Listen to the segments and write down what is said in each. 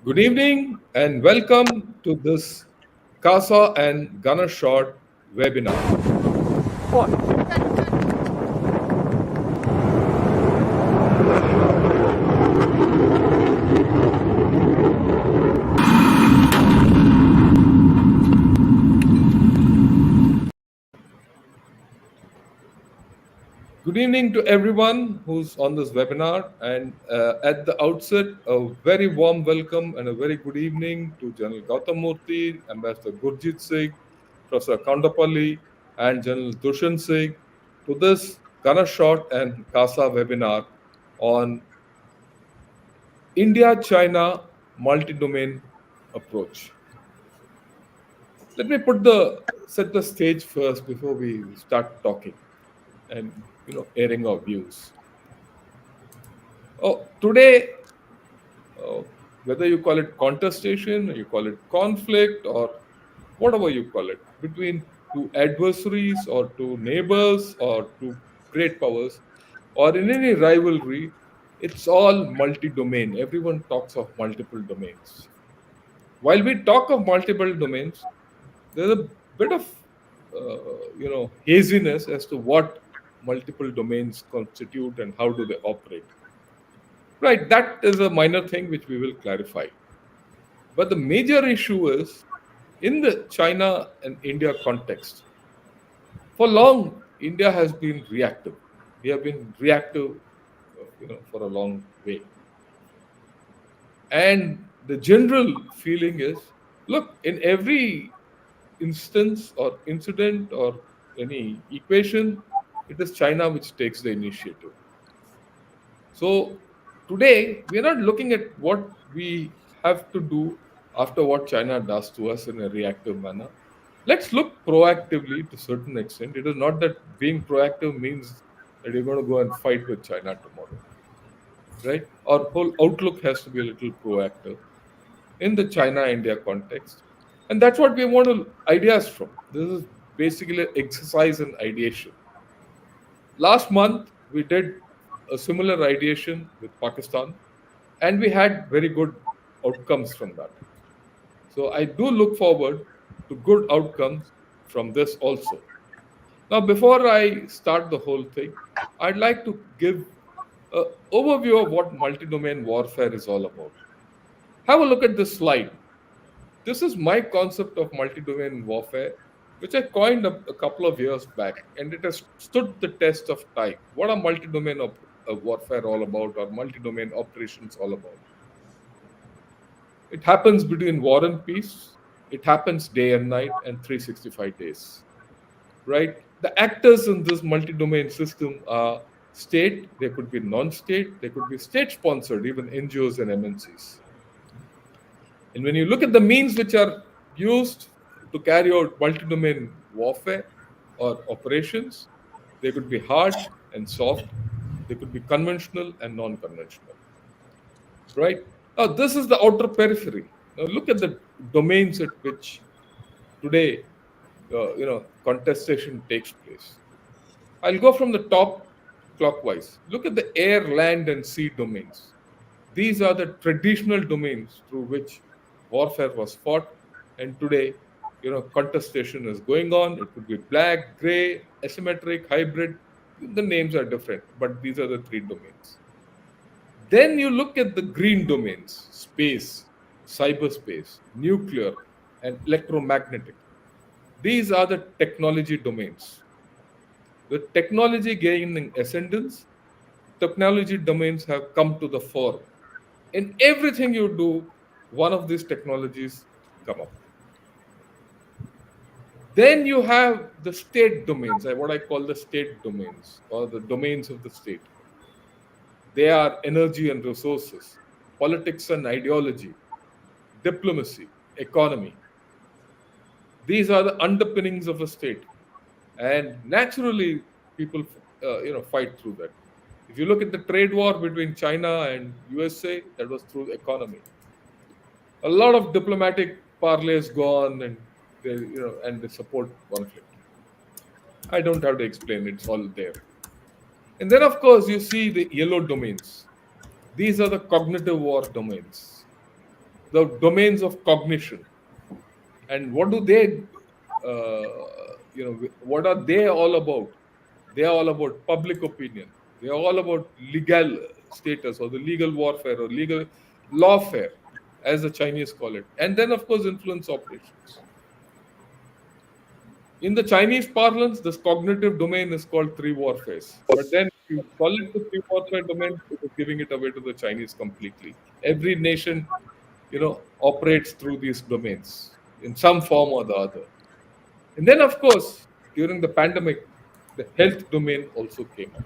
Good evening and welcome to this CASA and Gunner Shot webinar. Good evening to everyone who's on this webinar. And at the outset, a very warm welcome and a very good evening to General Gautam Murthy, Ambassador Gurjit Singh, Professor Kondapalli, and General Dushyant Singh to this Gunner Shot and CASA webinar on India-China multi-domain approach. Let me set the stage first before we start talking and airing our views. Today, uh, whether you call it contestation, or you call it conflict, or whatever you call it, between two adversaries or two neighbors or two great powers, or in any rivalry, it's all multi-domain. Everyone talks of multiple domains. While we talk of multiple domains, there's a bit of haziness as to what multiple domains constitute and how do they operate. Right, that is a minor thing which we will clarify. But the major issue is in the China and India context. For long, India has been reactive. We have been reactive, for a long way. And the general feeling is, look, in every instance or incident or any equation, it is China which takes the initiative. So today, we are not looking at what we have to do after what China does to us in a reactive manner. Let's look proactively to a certain extent. It is not that being proactive means that you're going to go and fight with China tomorrow, right? Our whole outlook has to be a little proactive in the China-India context. And that's what we want to ideas from. This is basically an exercise in ideation. Last month, we did a similar ideation with Pakistan, and we had very good outcomes from that. So I do look forward to good outcomes from this also. Now, before I start the whole thing, I'd like to give an overview of what multi-domain warfare is all about. Have a look at this slide. This is my concept of multi-domain warfare, which I coined a couple of years back, and it has stood the test of time. What are multi-domain warfare all about, or multi-domain operations all about? It happens between war and peace. It happens day and night and 365 days, right? The actors in this multi-domain system are state, they could be non-state, they could be state-sponsored, even NGOs and MNCs. And when you look at the means which are used to carry out multi-domain warfare or operations, they could be hard and soft, they could be conventional and non-conventional, right? Now, this is the outer periphery. Now, look at the domains at which today, contestation takes place. I'll go from the top clockwise. Look at the air, land, and sea domains. These are the traditional domains through which warfare was fought, and today, contestation is going on. It could be black, gray, asymmetric, hybrid. The names are different, but these are the three domains. Then you look at the green domains: space, cyberspace, nuclear, and electromagnetic. These are the technology domains. With technology gaining ascendance, technology domains have come to the fore. In everything you do, one of these technologies come up. Then you have the state domains, what I call the state domains, or the domains of the state. They are energy and resources, politics and ideology, diplomacy, economy. These are the underpinnings of a state, and naturally, people fight through that. If you look at the trade war between China and USA, that was through the economy. A lot of diplomatic parlays go on, and they support conflict. I don't have to explain; it's all there. And then, of course, you see the yellow domains. These are the cognitive war domains. the domains of cognition. And what do they, what are they all about? They are all about public opinion. They are all about legal status or the legal warfare or legal lawfare, as the Chinese call it. And then, of course, influence operations. In the Chinese parlance, this cognitive domain is called three warfares. But then, if you call it the three warfare domain, it is giving it away to the Chinese completely. Every nation, operates through these domains in some form or the other. And then, of course, during the pandemic, the health domain also came up.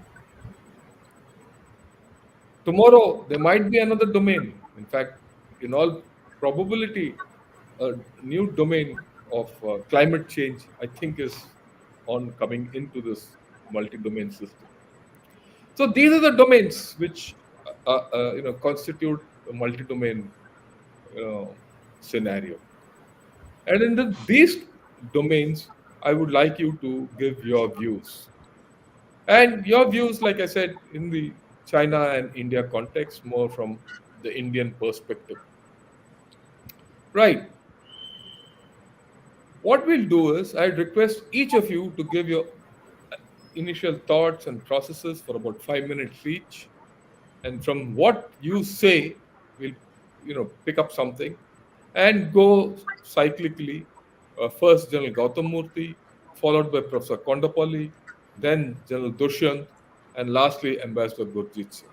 Tomorrow, there might be another domain. In fact, in all probability, a new domain of climate change, I think, is on coming into this multi-domain system. So these are the domains which constitute a multi-domain scenario. And in these domains, I would like you to give your views. And your views, like I said, in the China and India context, more from the Indian perspective. Right. What we'll do is, I'd request each of you to give your initial thoughts and processes for about 5 minutes each. And from what you say, we'll, pick up something and go cyclically. First, General Gautam Murthy, followed by Professor Kondapalli, then General Dushyant, and lastly, Ambassador Gurjit Singh.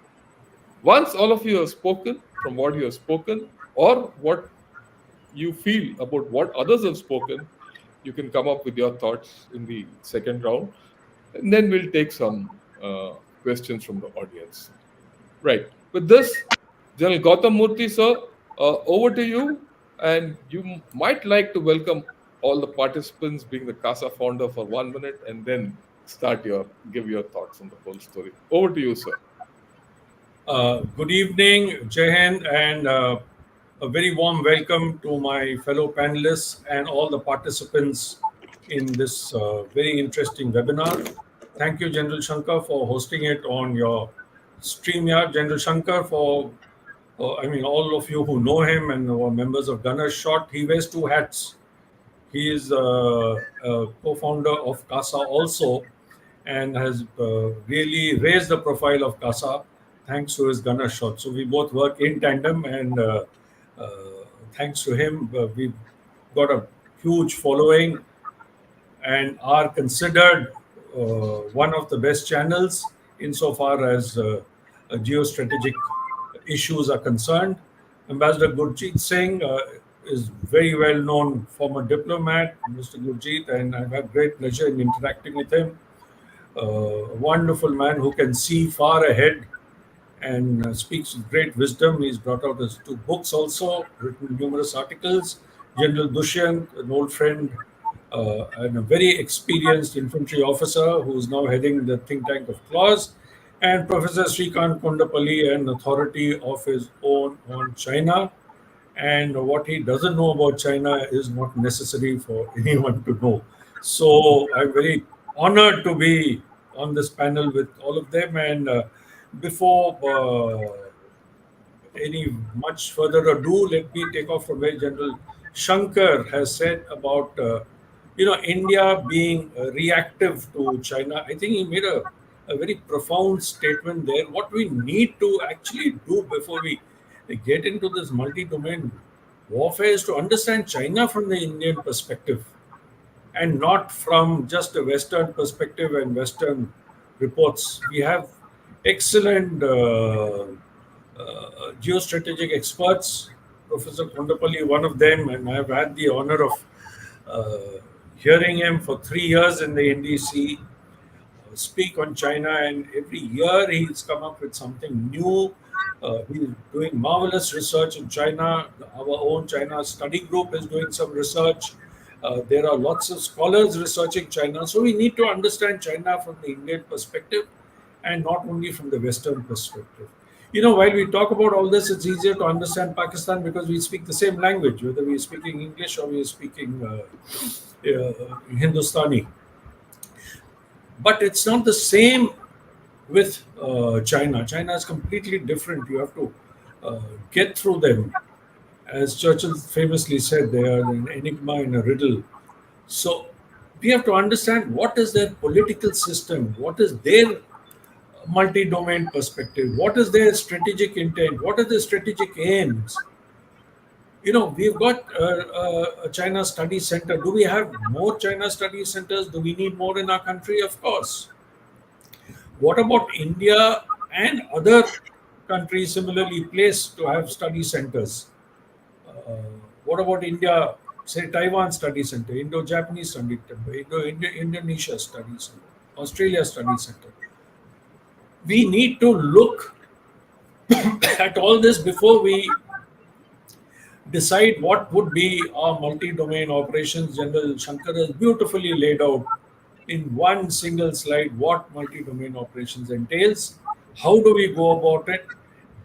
Once all of you have spoken from what you have spoken or what you feel about what others have spoken, you can come up with your thoughts in the second round. And then we'll take some questions from the audience. Right. With this, General Gautam Murthy, sir, over to you. And you might like to welcome all the participants, being the CASA founder, for 1 minute, and then give your thoughts on the whole story. Over to you, sir. Good evening, Jai Hind, and a very warm welcome to my fellow panelists and all the participants in this very interesting webinar. Thank you, General Shankar, for hosting it on your StreamYard. General Shankar, all of you who know him and who are members of Gunner's Shot, he wears two hats. He is a co-founder of CASA also, and has really raised the profile of CASA thanks to his Gunner's Shot. So we both work in tandem, and thanks to him, we've got a huge following and are considered one of the best channels insofar as geostrategic issues are concerned. Ambassador Gurjit Singh is very well known former diplomat, Mr. Gurjit, and I've had great pleasure in interacting with him. A wonderful man who can see far ahead and speaks with great wisdom. He's brought out his two books also, written numerous articles. General Dushyant, an old friend and a very experienced infantry officer who is now heading the think tank of CLAWS, and Professor SRIKANTH Kondapalli, an authority of his own on China. And what he doesn't know about China is not necessary for anyone to know. So I'm very honored to be on this panel with all of them. And before any much further ado, let me take off from where General Shankar has said about India being reactive to China. I think he made a very profound statement there. What we need to actually do before we get into this multi-domain warfare is to understand China from the Indian perspective, and not from just a Western perspective and Western reports. We have excellent geostrategic experts, Professor Kondapalli, one of them, and I've had the honor of hearing him for 3 years in the NDC speak on China, and every year he's come up with something new. He's doing marvelous research in China. Our own China study group is doing some research. There are lots of scholars researching China. So we need to understand China from the Indian perspective and not only from the Western perspective. While we talk about all this, it's easier to understand Pakistan because we speak the same language, whether we're speaking English or we're speaking Hindustani. But it's not the same with China. China is completely different. You have to get through them. As Churchill famously said, they are an enigma in a riddle. So we have to understand what is their political system, what is their multi-domain perspective, what is their strategic intent, what are the strategic aims. We've got a China Study Center. Do we have more China Study Centers? Do we need more in our country? Of course. What about India and other countries similarly placed to have study centers? Uh, what about India, say Taiwan Study Center, Indo-Japanese Study Center, Indonesia Study Center, Australia Study Center? We need to look at all this before we decide what would be our multi-domain operations. General Shankar has beautifully laid out in one single slide what multi-domain operations entails. How do we go about it?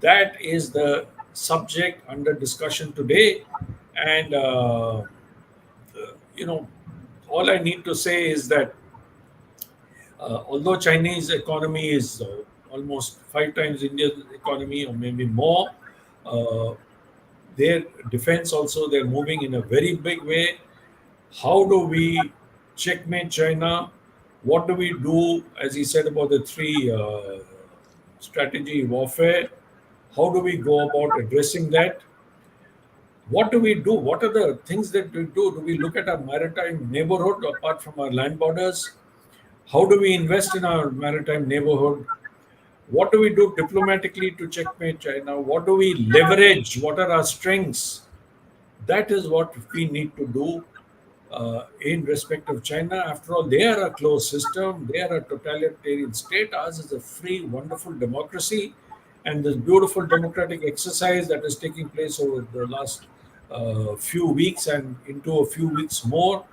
That is the subject under discussion today. And you know, all I need to say is that although Chinese economy is almost 5 times India's economy or maybe more, uh, their defense also, they're moving in a very big way. How do we checkmate China? What do we do, as he said about the three strategy warfare? How do we go about addressing that? What do we do? What are the things that we do? Do we look at our maritime neighborhood apart from our land borders? How do we invest in our maritime neighborhood? What do we do diplomatically to checkmate China? What do we leverage? What are our strengths? That is what we need to do in respect of China. After all, they are a closed system, they are a totalitarian state. Ours is a free, wonderful democracy. And this beautiful democratic exercise that is taking place over the last few weeks and into a few weeks more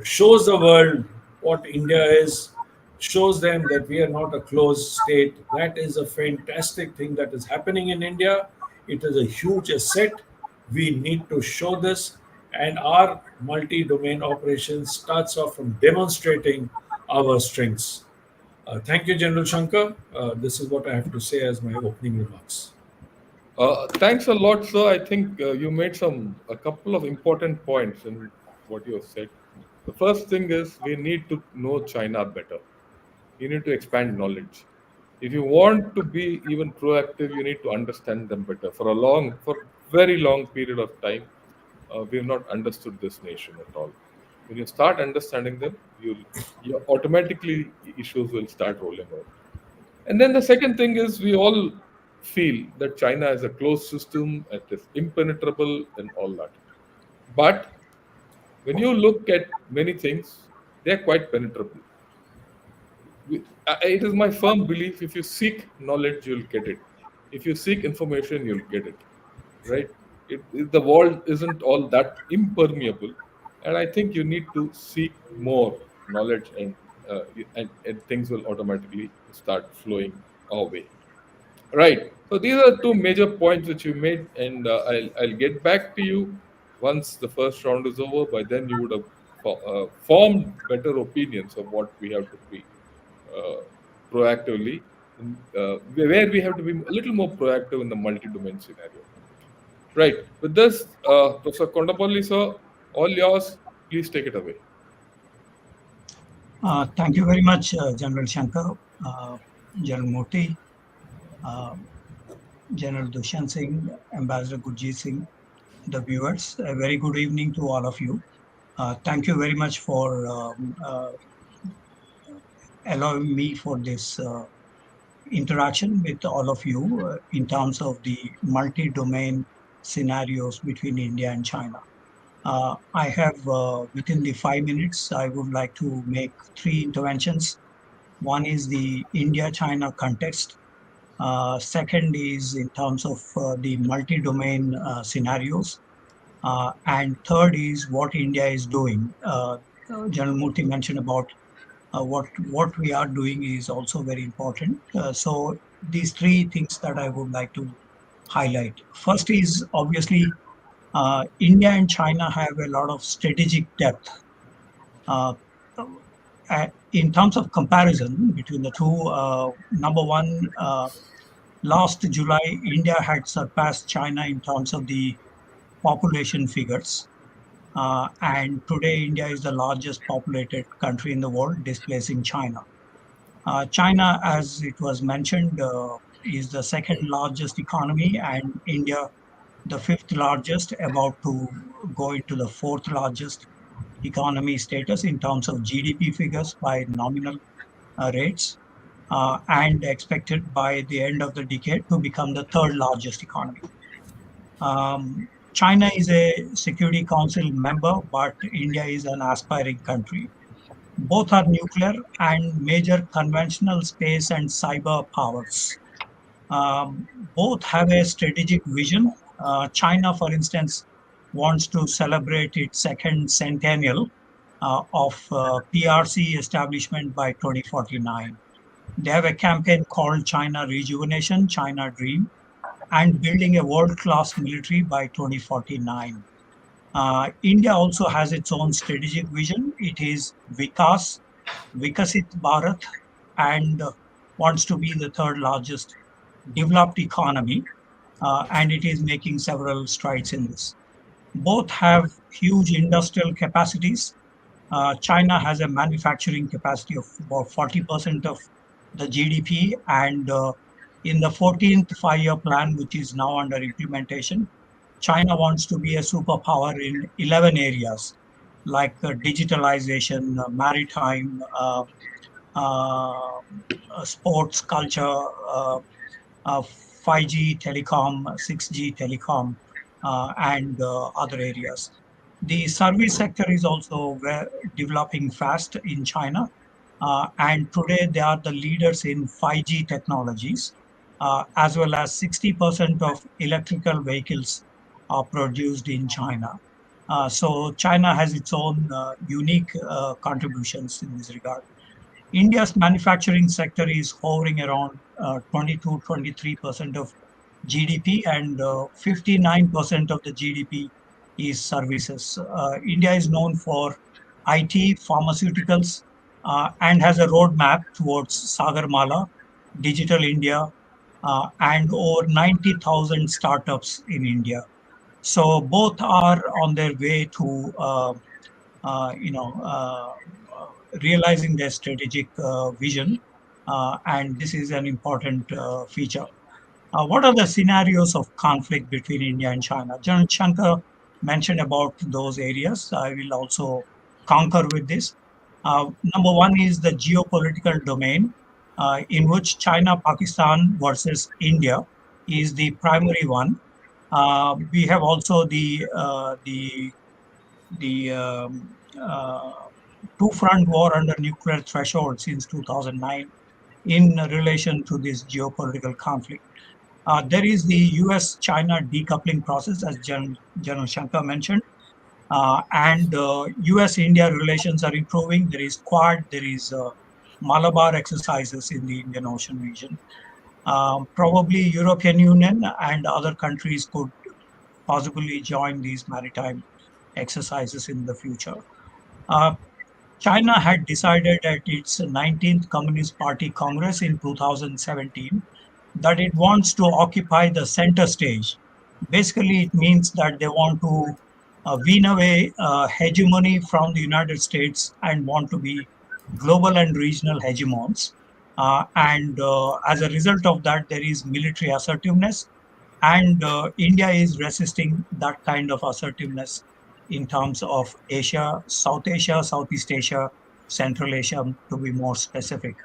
shows the world what India is, shows them that we are not a closed state. That is a fantastic thing that is happening in India. It is a huge asset. We need to show this, and our multi-domain operation starts off from demonstrating our strengths. Thank you, General Shankar. This is what I have to say as my opening remarks. Thanks a lot, sir. I think you made a couple of important points in what you have said. The first thing is we need to know China better. You need to expand knowledge. If you want to be even proactive, you need to understand them better. For very long period of time, we have not understood this nation at all. When you start understanding them, you automatically issues will start rolling out. And then the second thing is we all feel that China is a closed system, it is impenetrable and all that. But when you look at many things, they are quite penetrable. It is my firm belief if you seek knowledge, you'll get it. If you seek information, you'll get it. Right? The world isn't all that impermeable. And I think you need to seek more knowledge and things will automatically start flowing our way. Right. So these are two major points which you made, and I'll get back to you once the first round is over. By then, you would have formed better opinions of what we have to be uh, proactively, where we have to be a little more proactive in the multi-domain scenario. Right. With this, Professor Kondapalli, sir, all yours. Please take it away. Thank you very much, General Shankar, General Murthy, uh, General Dushyant Singh, Ambassador Gurjit Singh, the viewers. A very good evening to all of you. Thank you very much for allowing me for this interaction with all of you in terms of the multi-domain scenarios between India and China. I have, within the 5 minutes, I would like to make 3 interventions. One is the India-China context. Second is in terms of the multi-domain scenarios. And third is what India is doing. General Murthy mentioned about what we are doing is also very important. So these 3 things that I would like to highlight. First is obviously India and China have a lot of strategic depth. In terms of comparison between the two, number one, last July, India had surpassed China in terms of the population figures. And today, India is the largest populated country in the world, displacing China. China, as it was mentioned, is the second largest economy, and India, the fifth largest, about to go into the fourth largest economy status in terms of GDP figures by nominal rates, and expected by the end of the decade to become the third largest economy. China is a Security Council member, but India is an aspiring country. Both are nuclear and major conventional space and cyber powers. Um, Both have a strategic vision. China, for instance, wants to celebrate its second centennial of PRC establishment by 2049. They have a campaign called China Rejuvenation, China Dream, and building a world-class military by 2049. India also has its own strategic vision. It is Vikas, Vikasit Bharat, and wants to be the third largest developed economy, and it is making several strides in this. Both have huge industrial capacities. China has a manufacturing capacity of about 40% of the GDP, and in the 14th five-year plan, which is now under implementation, China wants to be a superpower in 11 areas like digitalization, maritime, uh, sports, culture, uh, 5G telecom, 6G telecom, and other areas. The service sector is also developing fast in China. And today they are the leaders in 5G technologies, as well as 60% of electrical vehicles are produced in China. So China has its own unique contributions in this regard. India's manufacturing sector is hovering around 22, 23% of GDP, and 59% of the GDP is services. India is known for IT, pharmaceuticals, and has a roadmap towards Sagarmala, Digital India, and over 90,000 startups in India. So both are on their way to uh, you know, uh, realizing their strategic vision, and this is an important feature. What are the scenarios of conflict between India and China? General Shankar mentioned about those areas. I will also concur with this. Number one is the geopolitical domain, in which China, Pakistan versus India is the primary one. We have also the two-front war under nuclear threshold since 2009 in relation to this geopolitical conflict. There is the US-China decoupling process, as General Shankar mentioned, and US-India relations are improving. There is Quad, there is Malabar exercises in the Indian Ocean region. Probably European Union and other countries could possibly join these maritime exercises in the future. Uh, China had decided at its 19th Communist Party Congress in 2017 that it wants to occupy the center stage. Basically, it means that they want to wean away hegemony from the United States and want to be global and regional hegemons. And as a result of that, there is military assertiveness, and India is resisting that kind of assertiveness in terms of Asia, South Asia, Southeast Asia, Central Asia, to be more specific.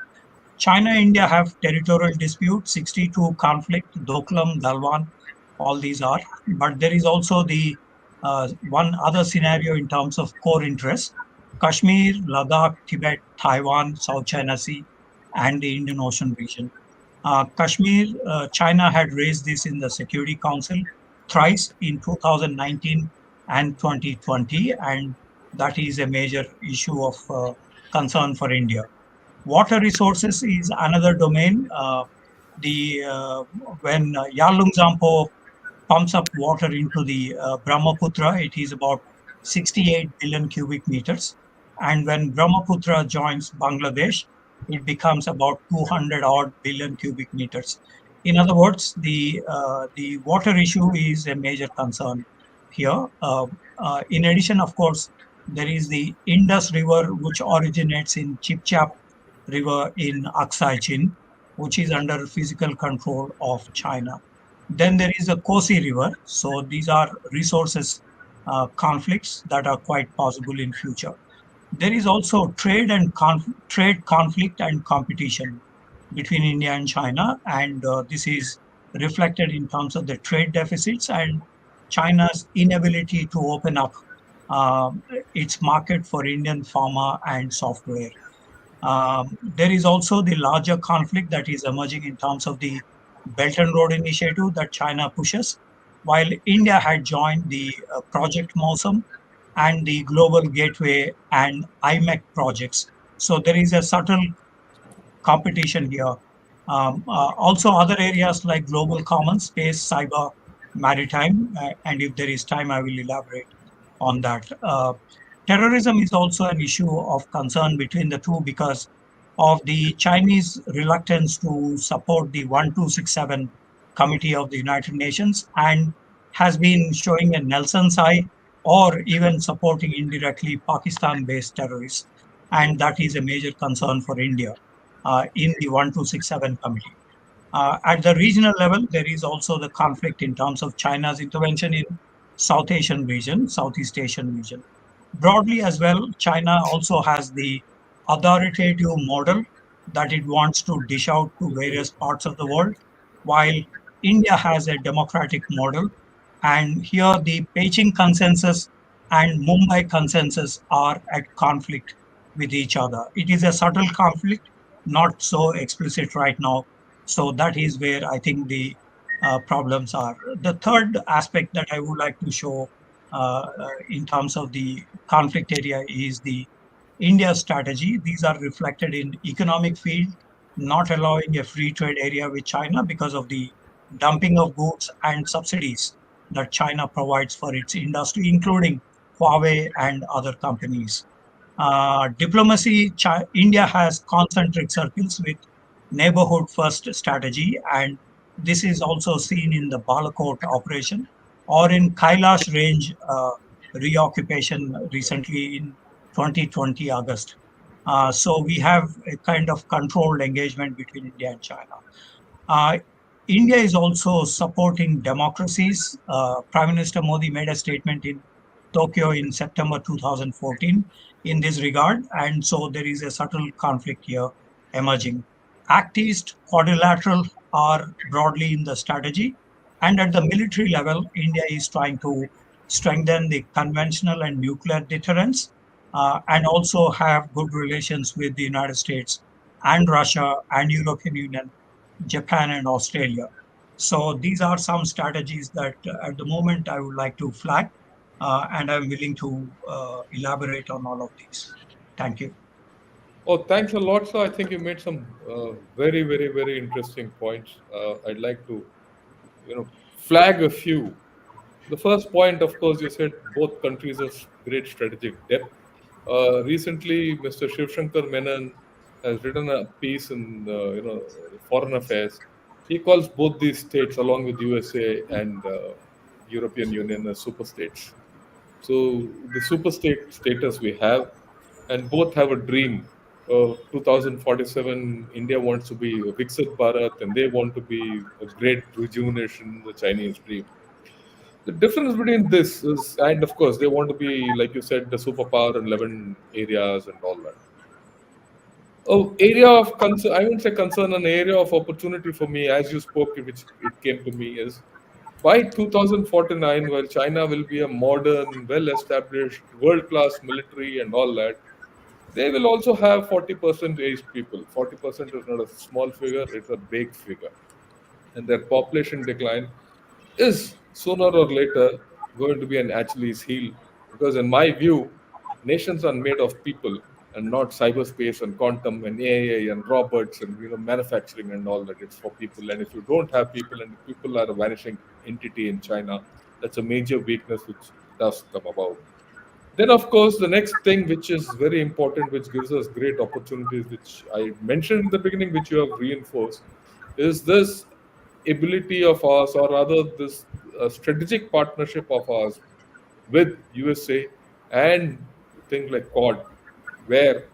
China and India have territorial disputes, 62 conflict, Doklam, Galwan, all these are. But there is also the one other scenario in terms of core interests: Kashmir, Ladakh, Tibet, Taiwan, South China Sea, and the Indian Ocean region. Kashmir, China had raised this in the Security Council thrice in 2019 and 2020, and that is a major issue of concern for India. Water resources is another domain. The When Yalung Zampo pumps up water into the Brahmaputra, it is about 68 billion cubic meters. And when Brahmaputra joins Bangladesh, it becomes about 200 odd billion cubic meters. In other words, the water issue is a major concern here. In addition, of course, there is the Indus River, which originates in Chipchap River in Aksai Chin, which is under physical control of China. Then there is the Kosi River. So these are resources conflicts that are quite possible in future. There is also trade conflict and competition between India and China, and this is reflected in terms of the trade deficits and China's inability to open up um, its market for Indian pharma and software. There is also the larger conflict that is emerging in terms of the Belt and Road Initiative that China pushes, while India had joined the Project MOSM and the Global Gateway and IMEC projects. So there is a subtle competition here. Also, other areas like global commons, space, cyber, maritime, and if there is time, I will elaborate on that. Terrorism is also an issue of concern between the two because of the Chinese reluctance to support the 1267 Committee of the United Nations and has been showing a Nelson's eye or even supporting indirectly Pakistan based terrorists. And that is a major concern for India in the 1267 Committee. At the regional level, there is also the conflict in terms of China's intervention in South Asian region, Southeast Asian region. Broadly as well, China also has the authoritative model that it wants to dish out to various parts of the world, while India has a democratic model. And here the Beijing consensus and Mumbai consensus are at conflict with each other. It is a subtle conflict, not so explicit right now. So that is where I think the problems are. The third aspect that I would like to show in terms of the conflict area is the India strategy. These are reflected in economic field, not allowing a free trade area with China because of the dumping of goods and subsidies that China provides for its industry, including Huawei and other companies. Diplomacy, India has concentric circles with neighborhood first strategy, and this is also seen in the Balakot operation or in Kailash range reoccupation recently in 2020 August. So we have a kind of controlled engagement between India and China. Uh, India is also supporting democracies. Prime Minister Modi made a statement in Tokyo in September 2014 in this regard, and so there is a subtle conflict here emerging. Act East, quadrilateral are broadly in the strategy, and at the military level, India is trying to strengthen the conventional and nuclear deterrence, and also have good relations with the United States and Russia and European Union, Japan, and Australia. So these are some strategies that at the moment I would like to flag, and I'm willing to elaborate on all of these. Thank you. Oh, thanks a lot, sir. I think you made some very, very, very interesting points. I'd like to, flag a few. The first point, of course, you said both countries have great strategic depth. Recently, Mr. Shankar Menon has written a piece in, Foreign Affairs. He calls both these states, along with USA and European Union, as super states. So the super state status we have, and both have a dream. 2047, India wants to be a Viksit Bharat, and they want to be a great rejuvenation, the Chinese dream. The difference between this is, and of course, they want to be, like you said, the superpower in 11 areas and all that. Area of concern, I won't say concern, an area of opportunity for me, as you spoke, which it came to me, is by 2049, while China will be a modern, well established, world class military and all that, they will also have 40% aged people. 40% is not a small figure, it's a big figure. And their population decline is sooner or later going to be an Achilles heel. Because, in my view, nations are made of people and not cyberspace and quantum and AI and robots and manufacturing and all that. It's for people. And if you don't have people and people are a vanishing entity in China, that's a major weakness which does come about. Then, of course, the next thing which is very important, which gives us great opportunities, which I mentioned in the beginning, which you have reinforced, is this ability of ours, or rather, this strategic partnership of ours with USA and things like COD, where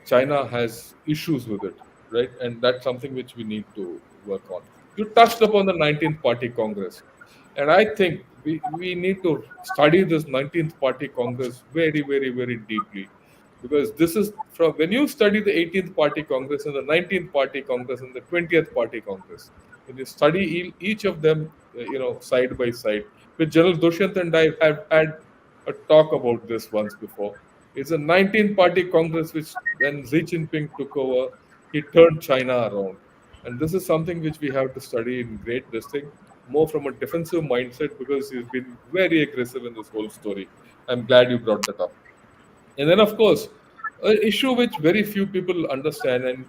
China has issues with it, right? And that's something which we need to work on. You touched upon the 19th Party Congress, and I think we need to study this 19th Party Congress very, very, very deeply, because this is from when you study the 18th Party Congress and the 19th Party Congress and the 20th Party Congress, when you study each of them, side by side. With General Dushyant and I have had a talk about this once before. It's a 19th Party Congress which, when Xi Jinping took over, he turned China around. And this is something which we have to study in great distinct, more from a defensive mindset, because he's been very aggressive in this whole story. I'm glad you brought that up. And then, of course, an issue which very few people understand, and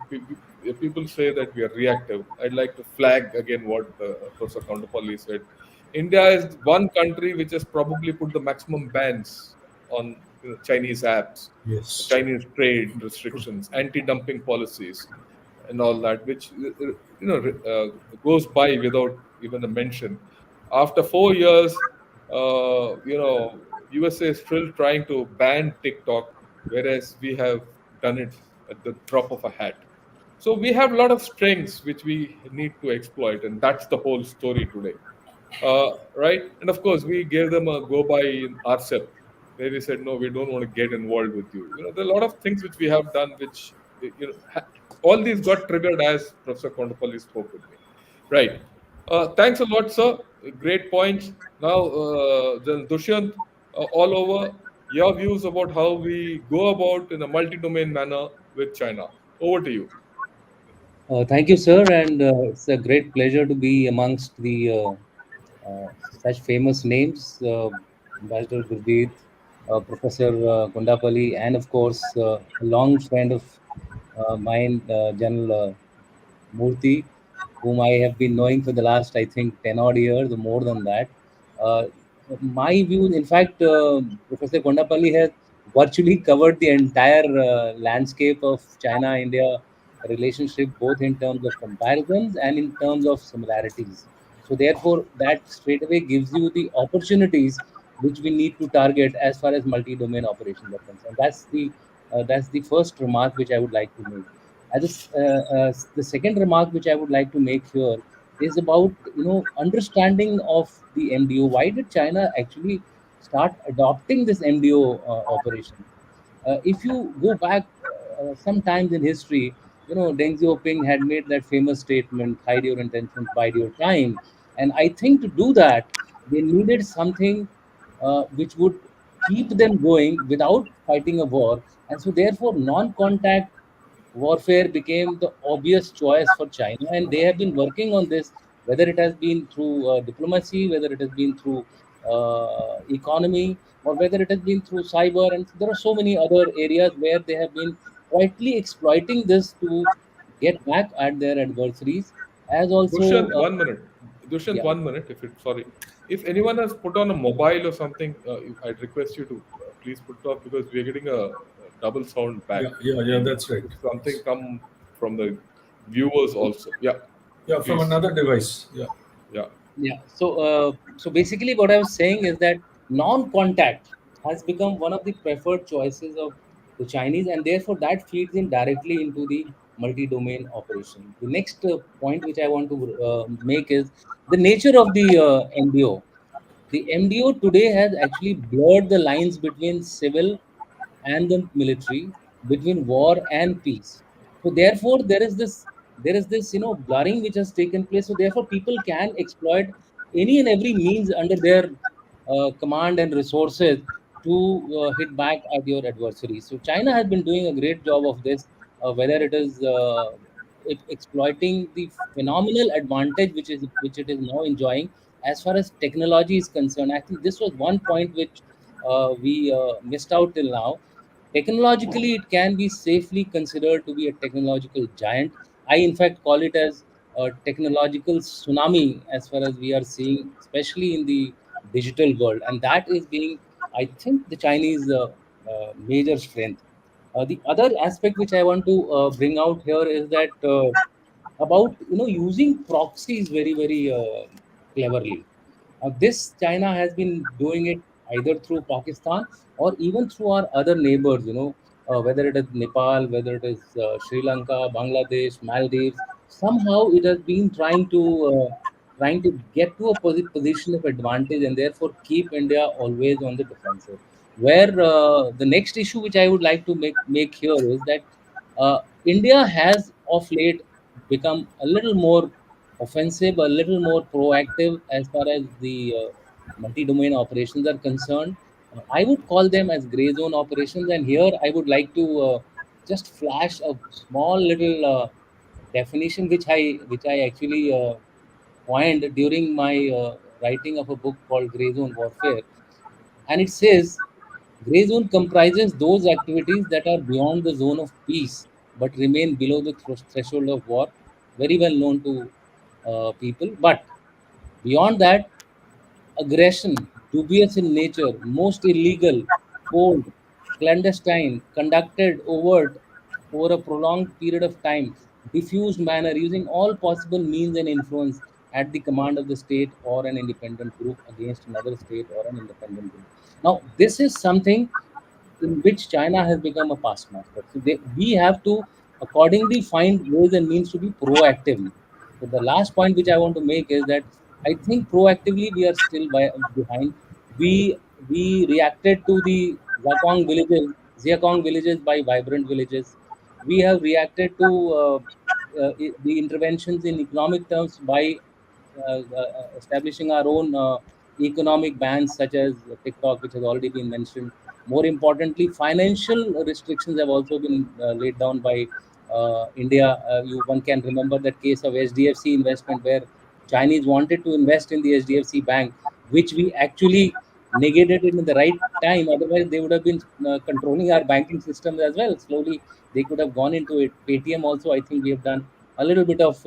people say that we are reactive. I'd like to flag again what Professor Kondapalli said. India is one country which has probably put the maximum bans on Chinese apps, Yes. Chinese trade restrictions, anti-dumping policies, and all that, which goes by without even a mention. After 4 years, USA is still trying to ban TikTok, whereas we have done it at the drop of a hat. So we have a lot of strengths which we need to exploit, and that's the whole story today, right? And of course, we gave them a go by in RCEP, where we said, no, we don't want to get involved with you. There are a lot of things which we have done, which, all these got triggered as Professor Kondapalli spoke with me. Right. Thanks a lot, sir. Great points. Now, then Dushyant, all over, your views about how we go about in a multi-domain manner with China. Over to you. Thank you, sir, and it's a great pleasure to be amongst the such famous names, Ambassador Gurjeet, Professor Kondapalli, and of course, a long friend of mine, General Murthy, whom I have been knowing for the last, I think, 10 odd years or more than that. Uh, my views, in fact, Professor Kondapalli has virtually covered the entire landscape of China India relationship, both in terms of comparisons and in terms of similarities. So, therefore, that straight away gives you the opportunities which we need to target as far as multi domain operations are concerned. That's the first remark which I would like to make. The second remark which I would like to make here is about understanding of the MDO. Why did China actually start adopting this MDO operation? If you go back sometimes in history, Deng Xiaoping had made that famous statement, "Hide your intentions, bide your time." And I think to do that, they needed something which would keep them going without fighting a war. And so, therefore, non-contact warfare became the obvious choice for China, and they have been working on this, whether it has been through diplomacy, whether it has been through economy, or whether it has been through cyber. And there are so many other areas where they have been quietly exploiting this to get back at their adversaries, as also, Dushyant, 1 minute. Dushyant, yeah. 1 minute, sorry. If anyone has put on a mobile or something, I'd request you to please put it off, because we're getting a double sound back. Yeah, that's right. If something come from the viewers also. Yeah, Yeah, from please. another device. Yeah. Yeah. Yeah. So basically, what I was saying is that non-contact has become one of the preferred choices of the Chinese, and therefore that feeds in directly into the multi-domain operation. The next point which I want to make is the nature of the MDO. The MDO today has actually blurred the lines between civil and the military, between war and peace. So therefore, there is this blurring which has taken place. So therefore, people can exploit any and every means under their command and resources to hit back at your adversaries. So China has been doing a great job of this, whether it is exploiting the phenomenal advantage which it is now enjoying as far as technology is concerned. I think this was one point which we missed out till now. Technologically, it can be safely considered to be a technological giant. I, in fact, call it as a technological tsunami as far as we are seeing, especially in the digital world. And that is being, I think, the Chinese major strength. The other aspect which I want to bring out here is that about using proxies very very cleverly. This China has been doing it, either through Pakistan or even through our other neighbors, whether it is Nepal, whether it is Sri Lanka, Bangladesh, Maldives. Somehow it has been trying to get to a position of advantage, and therefore keep India always on the defensive. Where the next issue which I would like to make here is that India has of late become a little more offensive, a little more proactive as far as the multi-domain operations are concerned. I would call them as gray zone operations, and here I would like to just flash a small little definition which I actually coined during my writing of a book called Gray Zone Warfare, and it says gray zone comprises those activities that are beyond the zone of peace but remain below the threshold of war, very well known to people. But beyond that, aggression, dubious in nature, most illegal, cold, clandestine, conducted overt over a prolonged period of time, diffused manner, using all possible means and influence at the command of the state or an independent group against another state or an independent group. Now, this is something in which China has become a past master. So we have to accordingly find ways and means to be proactive. So the last point which I want to make is that I think proactively we are still behind. We reacted to the Ziakong villages by vibrant villages. We have reacted to the interventions in economic terms by establishing our own economic bans such as TikTok, which has already been mentioned. More importantly, financial restrictions have also been laid down by India. One can remember that case of HDFC investment where Chinese wanted to invest in the HDFC bank, which we actually negated it in the right time. Otherwise, they would have been controlling our banking systems as well. Slowly, they could have gone into it. Paytm also, I think we have done a little bit of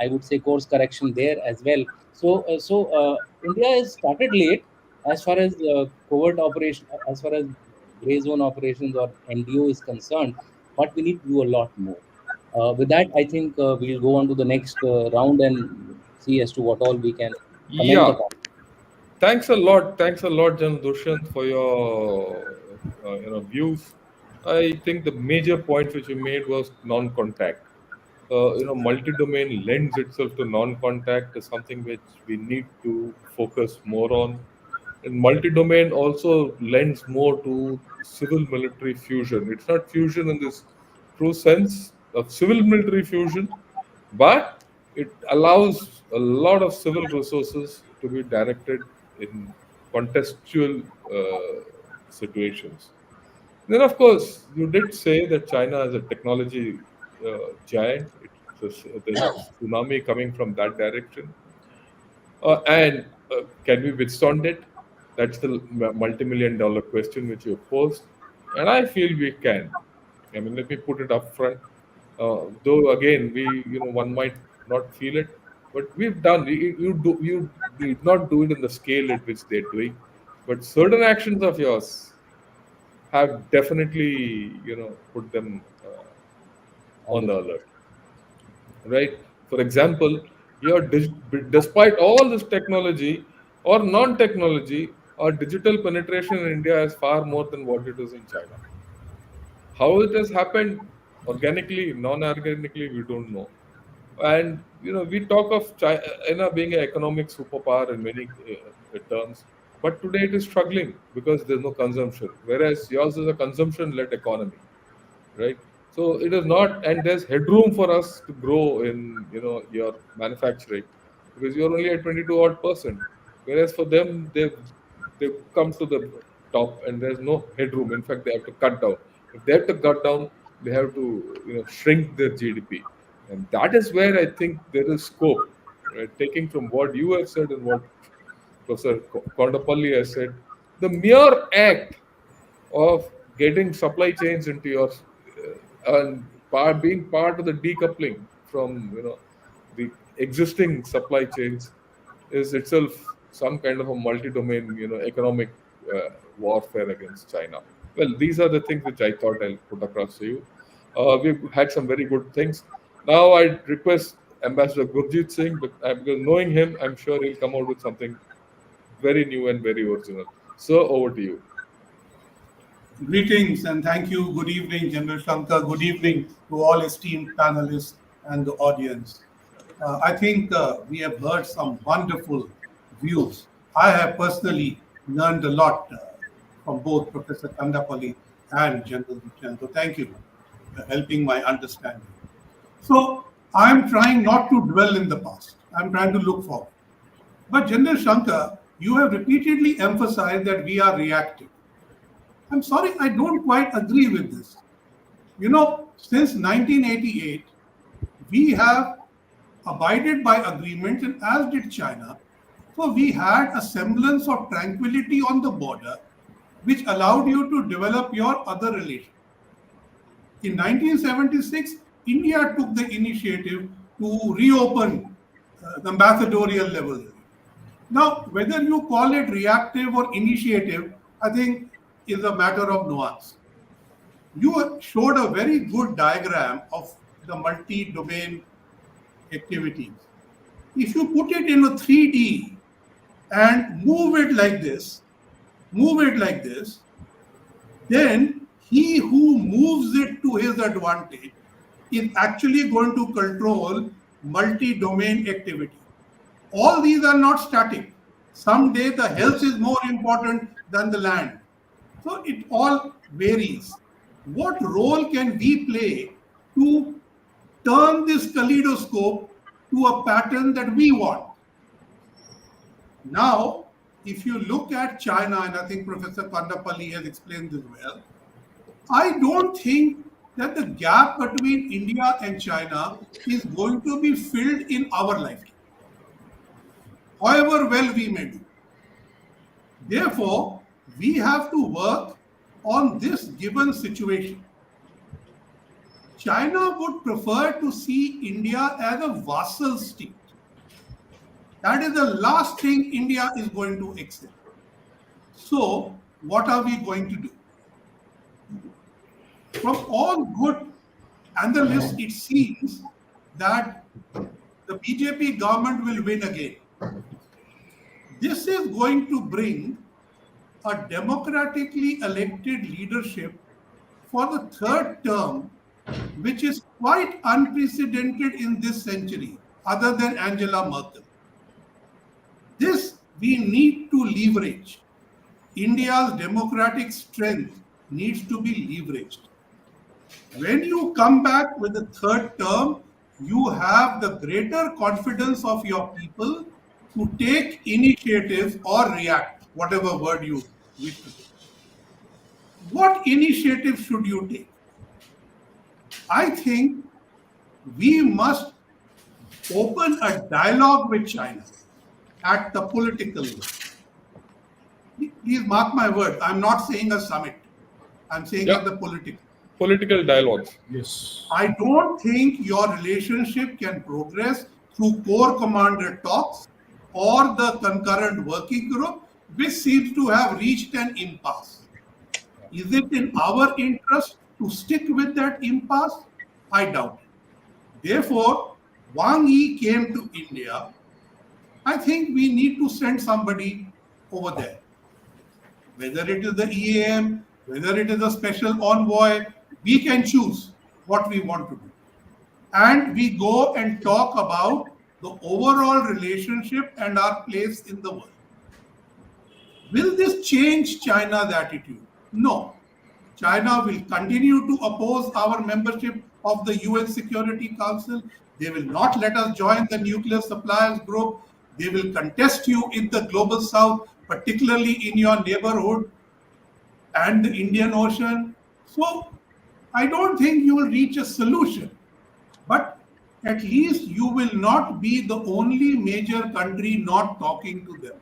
I would say course correction there as well. So India has started late as far as covert operation, as far as gray zone operations or NDO is concerned, but we need to do a lot more. With that, I think we'll go on to the next round and see as to what all we can comment Yeah, upon. thanks a lot. Thanks a lot, Jan Dushyant, for your views. I think the major point which you made was non-contact. Multi-domain lends itself to non-contact is something which we need to focus more on. And multi-domain also lends more to civil-military fusion. It's not fusion in this true sense of civil-military fusion, but it allows a lot of civil resources to be directed in contextual situations. Then, of course, you did say that China is a technology giant. There's a tsunami coming from that direction. And can we withstand it? That's the multi-million dollar question which you posed. And I feel we can. I mean, let me put it up front. Though again, one might not feel it, but we've done. You did not do it in the scale at which they're doing, but certain actions of yours have definitely, put them On on the the field. alert, right? For example, despite all this technology or non-technology, our digital penetration in India is far more than what it is in China. How it has happened organically, non-organically, we don't know. And we talk of China being an economic superpower in many terms, but today it is struggling because there's no consumption, whereas yours is a consumption-led economy, right? So it is not, and there's headroom for us to grow in your manufacturing because you're only at 22 odd percent, whereas for them they've come to the top and there's no headroom. In fact, they have to cut down. If they have to cut down, they have to shrink their GDP, and that is where I think there is scope. Right? Taking from what you have said and what Professor Kondapalli has said, the mere act of getting supply chains into your and being part of the decoupling from the existing supply chains is itself some kind of a multi-domain economic warfare against China. Well, these are the things which I thought I'll put across to you. We've had some very good things. Now I request Ambassador Gurjit Singh, because knowing him, I'm sure he'll come out with something very new and very original. So over to you. Greetings and thank you. Good evening, General Shankar. Good evening to all esteemed panelists and the audience. I think we have heard some wonderful views. I have personally learned a lot from both Professor Kondapalli and General DUSHYANT. So thank you for helping my understanding. So I'm trying not to dwell in the past. I'm trying to look forward. But General Shankar, you have repeatedly emphasized that we are reactive. I'm sorry, I don't quite agree with this. You know, since 1988, we have abided by agreements, and as did China. So we had a semblance of tranquility on the border, which allowed you to develop your other relations. In 1976, India took the initiative to reopen the ambassadorial level. Now, whether you call it reactive or initiative, I think is a matter of nuance. You showed a very good diagram of the multi-domain activities. If you put it in a 3D and move it like this, then he who moves it to his advantage is actually going to control multi-domain activity. All these are not static. Someday the health is more important than the land. So it all varies. What role can we play to turn this kaleidoscope to a pattern that we want? Now, if you look at China, and I think Professor Kondapalli has explained this well, I don't think that the gap between India and China is going to be filled in our lifetime, however well we may do. Therefore, we have to work on this given situation. China would prefer to see India as a vassal state. That is the last thing India is going to accept. So, what are we going to do? From all good analysts, it seems that the BJP government will win again. This is going to bring a democratically elected leadership for the third term, which is quite unprecedented in this century, other than Angela Merkel. This we need to leverage. India's democratic strength needs to be leveraged. When you come back with the third term, you have the greater confidence of your people to take initiatives or react, whatever word you wish to take. What initiative should you take? I think we must open a dialogue with China at the political level. Please mark my word, I'm not saying a summit. I'm saying at the political dialogues. Yes. I don't think your relationship can progress through core commander talks or the concurrent working group, which seems to have reached an impasse. Is it in our interest to stick with that impasse? I doubt it. Therefore, Wang Yi came to India. I think we need to send somebody over there. Whether it is the EAM, whether it is a special envoy, we can choose what we want to do. And we go and talk about the overall relationship and our place in the world. Will this change China's attitude? No. China will continue to oppose our membership of the UN Security Council. They will not let us join the nuclear suppliers group. They will contest you in the global south, particularly in your neighborhood and the Indian Ocean. So I don't think you will reach a solution, but at least you will not be the only major country not talking to them.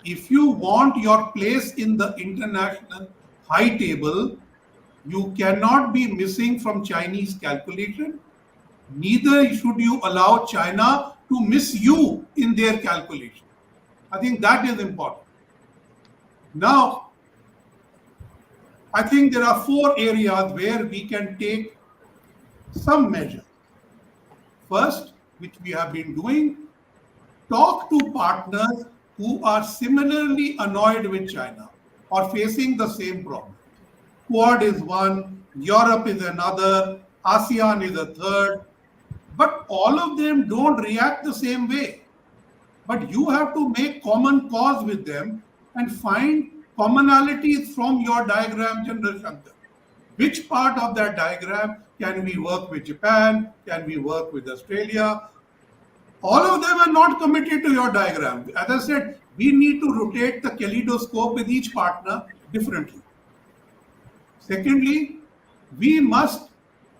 If you want your place in the international high table, you cannot be missing from Chinese calculation. Neither should you allow China to miss you in their calculation. I think that is important. Now, I think there are 4 areas where we can take some measure. First, which we have been doing, talk to partners who are similarly annoyed with China or facing the same problem. Quad is one, Europe is another, ASEAN is a third, but all of them don't react the same way. But you have to make common cause with them and find commonalities from your diagram, General Shankar. Which part of that diagram can we work with Japan? Can we work with Australia? All of them are not committed to your diagram. As I said, we need to rotate the kaleidoscope with each partner differently. Secondly, we must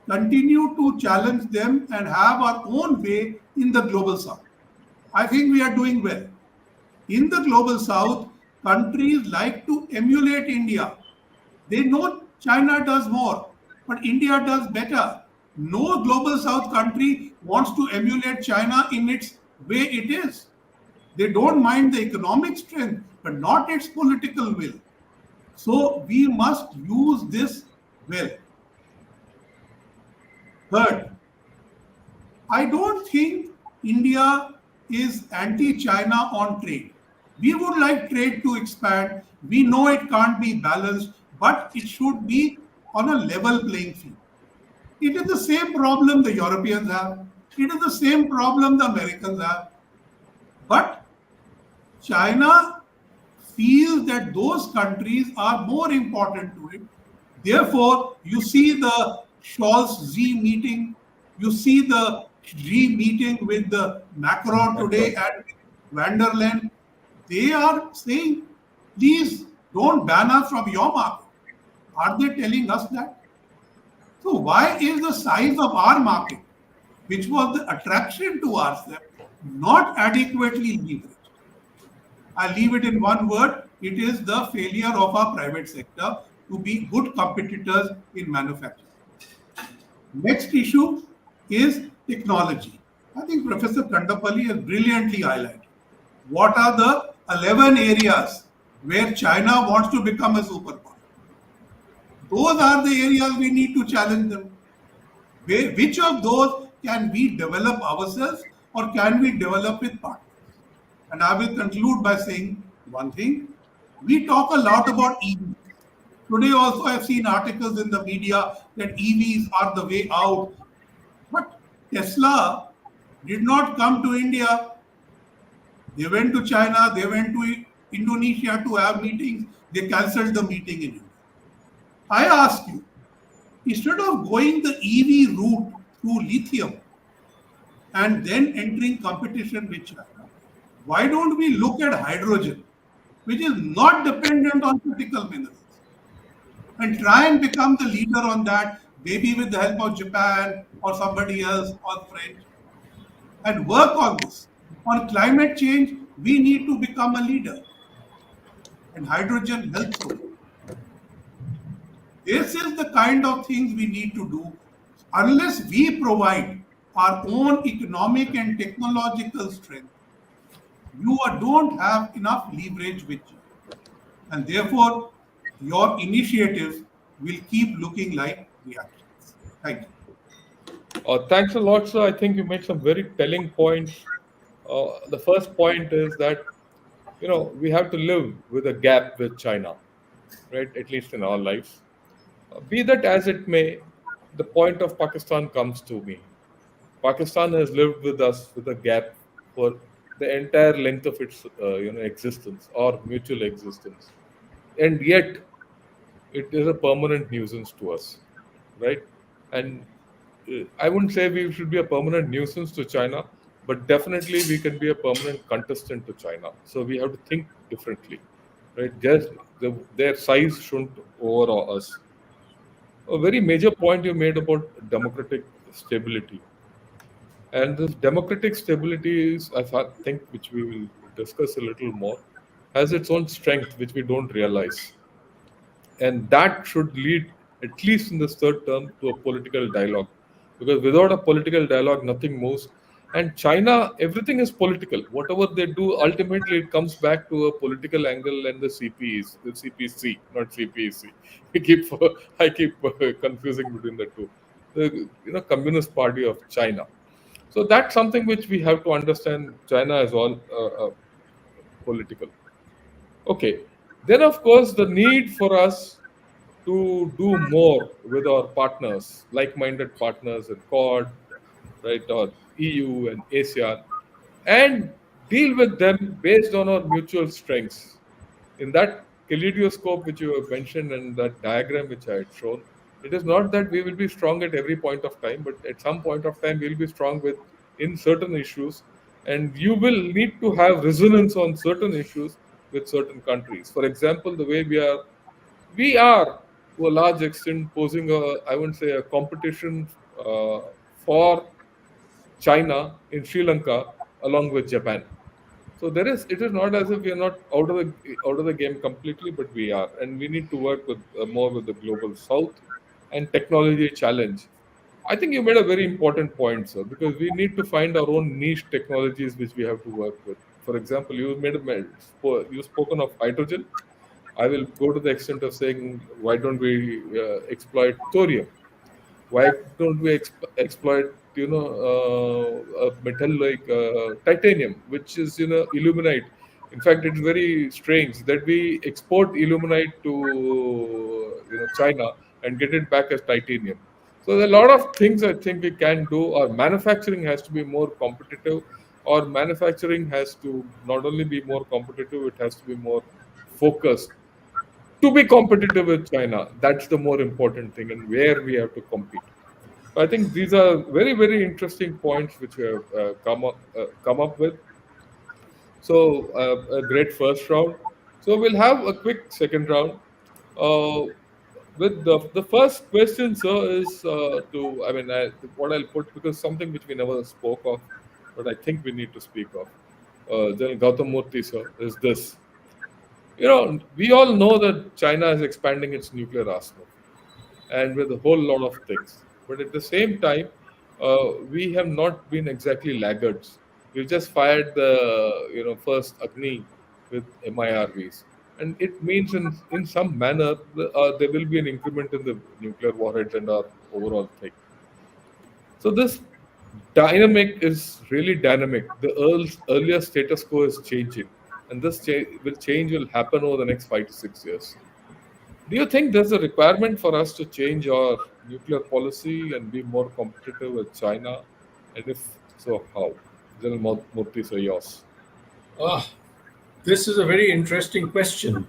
continue to challenge them and have our own way in the global south. I think we are doing well. In the global south, countries like to emulate India. They know China does more, but India does better. No global south country wants to emulate China in its way it is. They don't mind the economic strength, but not its political will. So we must use this well. Third, I don't think India is anti-China on trade. We would like trade to expand. We know it can't be balanced, but it should be on a level playing field. It is the same problem the Europeans have. It is the same problem the Americans have. But China feels that those countries are more important to it. Therefore, you see the Scholz-Xi meeting, you see the Xi meeting with the Macron today at van der Leyen. They are saying, please don't ban us from your market. Are they telling us that? So why is the size of our market, which was the attraction to ourselves, not adequately leveraged? I leave it in one word. It is the failure of our private sector to be good competitors in manufacturing. Next issue is technology. I think Professor Kondapalli has brilliantly highlighted what are the 11 areas where China wants to become a superpower. Those are the areas we need to challenge them. Which of those can we develop ourselves or can we develop with partners? And I will conclude by saying one thing. We talk a lot about EVs. Today also I've seen articles in the media that EVs are the way out. But Tesla did not come to India. They went to China, they went to Indonesia to have meetings. They cancelled the meeting in India. I ask you, instead of going the EV route through lithium and then entering competition with China, why don't we look at hydrogen, which is not dependent on critical minerals, and try and become the leader on that, maybe with the help of Japan or somebody else or French, and work on this. On climate change, we need to become a leader, and hydrogen helps us. This is the kind of things we need to do. Unless we provide our own economic and technological strength, you don't have enough leverage with you. And therefore, your initiatives will keep looking like reactions. Thank you. Thanks a lot, sir. I think you made some very telling points. The first point is that we have to live with a gap with China, right? At least in our lives. Be that as it may, the point of Pakistan comes to me. Pakistan has lived with us with a gap for the entire length of its existence or mutual existence, and yet it is a permanent nuisance to us, right? And I wouldn't say we should be a permanent nuisance to China, but definitely we can be a permanent contestant to China. So we have to think differently, right? Just their size shouldn't overawe us. A very major point you made about democratic stability. And this democratic stability is, I think, which we will discuss a little more, has its own strength, which we don't realize. And that should lead, at least in this third term, to a political dialogue. Because without a political dialogue, nothing moves. And China, everything is political. Whatever they do, ultimately it comes back to a political angle and the CPC, not CPEC. I keep confusing between the two. The Communist Party of China. So that's something which we have to understand. China is all geopolitical. Okay. Then, of course, the need for us to do more with our partners, like-minded partners in Quad, right, or EU and ASEAN, and deal with them based on our mutual strengths. In that kaleidoscope which you have mentioned and that diagram which I had shown, it is not that we will be strong at every point of time, but at some point of time we'll be strong with in certain issues, and you will need to have resonance on certain issues with certain countries. For example, the way we are to a large extent posing a, I wouldn't say a competition for China in Sri Lanka along with Japan. So it is not as if we are not out of the game completely, but we are, and we need to work with more with the global South and technology challenge. I think you made a very important point, sir, because we need to find our own niche technologies which we have to work with. For example, you spoken of hydrogen. I will go to the extent of saying, why don't we exploit thorium? Why don't we exploit a metal like titanium, which is illuminite? In fact, it's very strange that we export illuminite to China and get it back as titanium. So there are a lot of things I think we can do. Our manufacturing has to be more competitive. Our manufacturing has to not only be more competitive, it has to be more focused to be competitive with China. That's the more important thing, and where we have to compete. I think these are very, very interesting points which we have come up with. So a great first round. So we'll have a quick second round. Uh, with the first question, sir, is to what I'll put, because something which we never spoke of, but I think we need to speak of. General Gautam Murthy, sir, is this. We all know that China is expanding its nuclear arsenal and with a whole lot of things. But at the same time, we have not been exactly laggards. We've just fired the first Agni with MIRVs, and it means in some manner there will be an increment in the nuclear warheads and our overall thing. So this dynamic is really dynamic. The earlier status quo is changing, and this change will happen over the next 5 to 6 years. Do you think there's a requirement for us to change our nuclear policy and be more competitive with China? And if so, how? General Murthy, so yours. Ah, this is a very interesting question.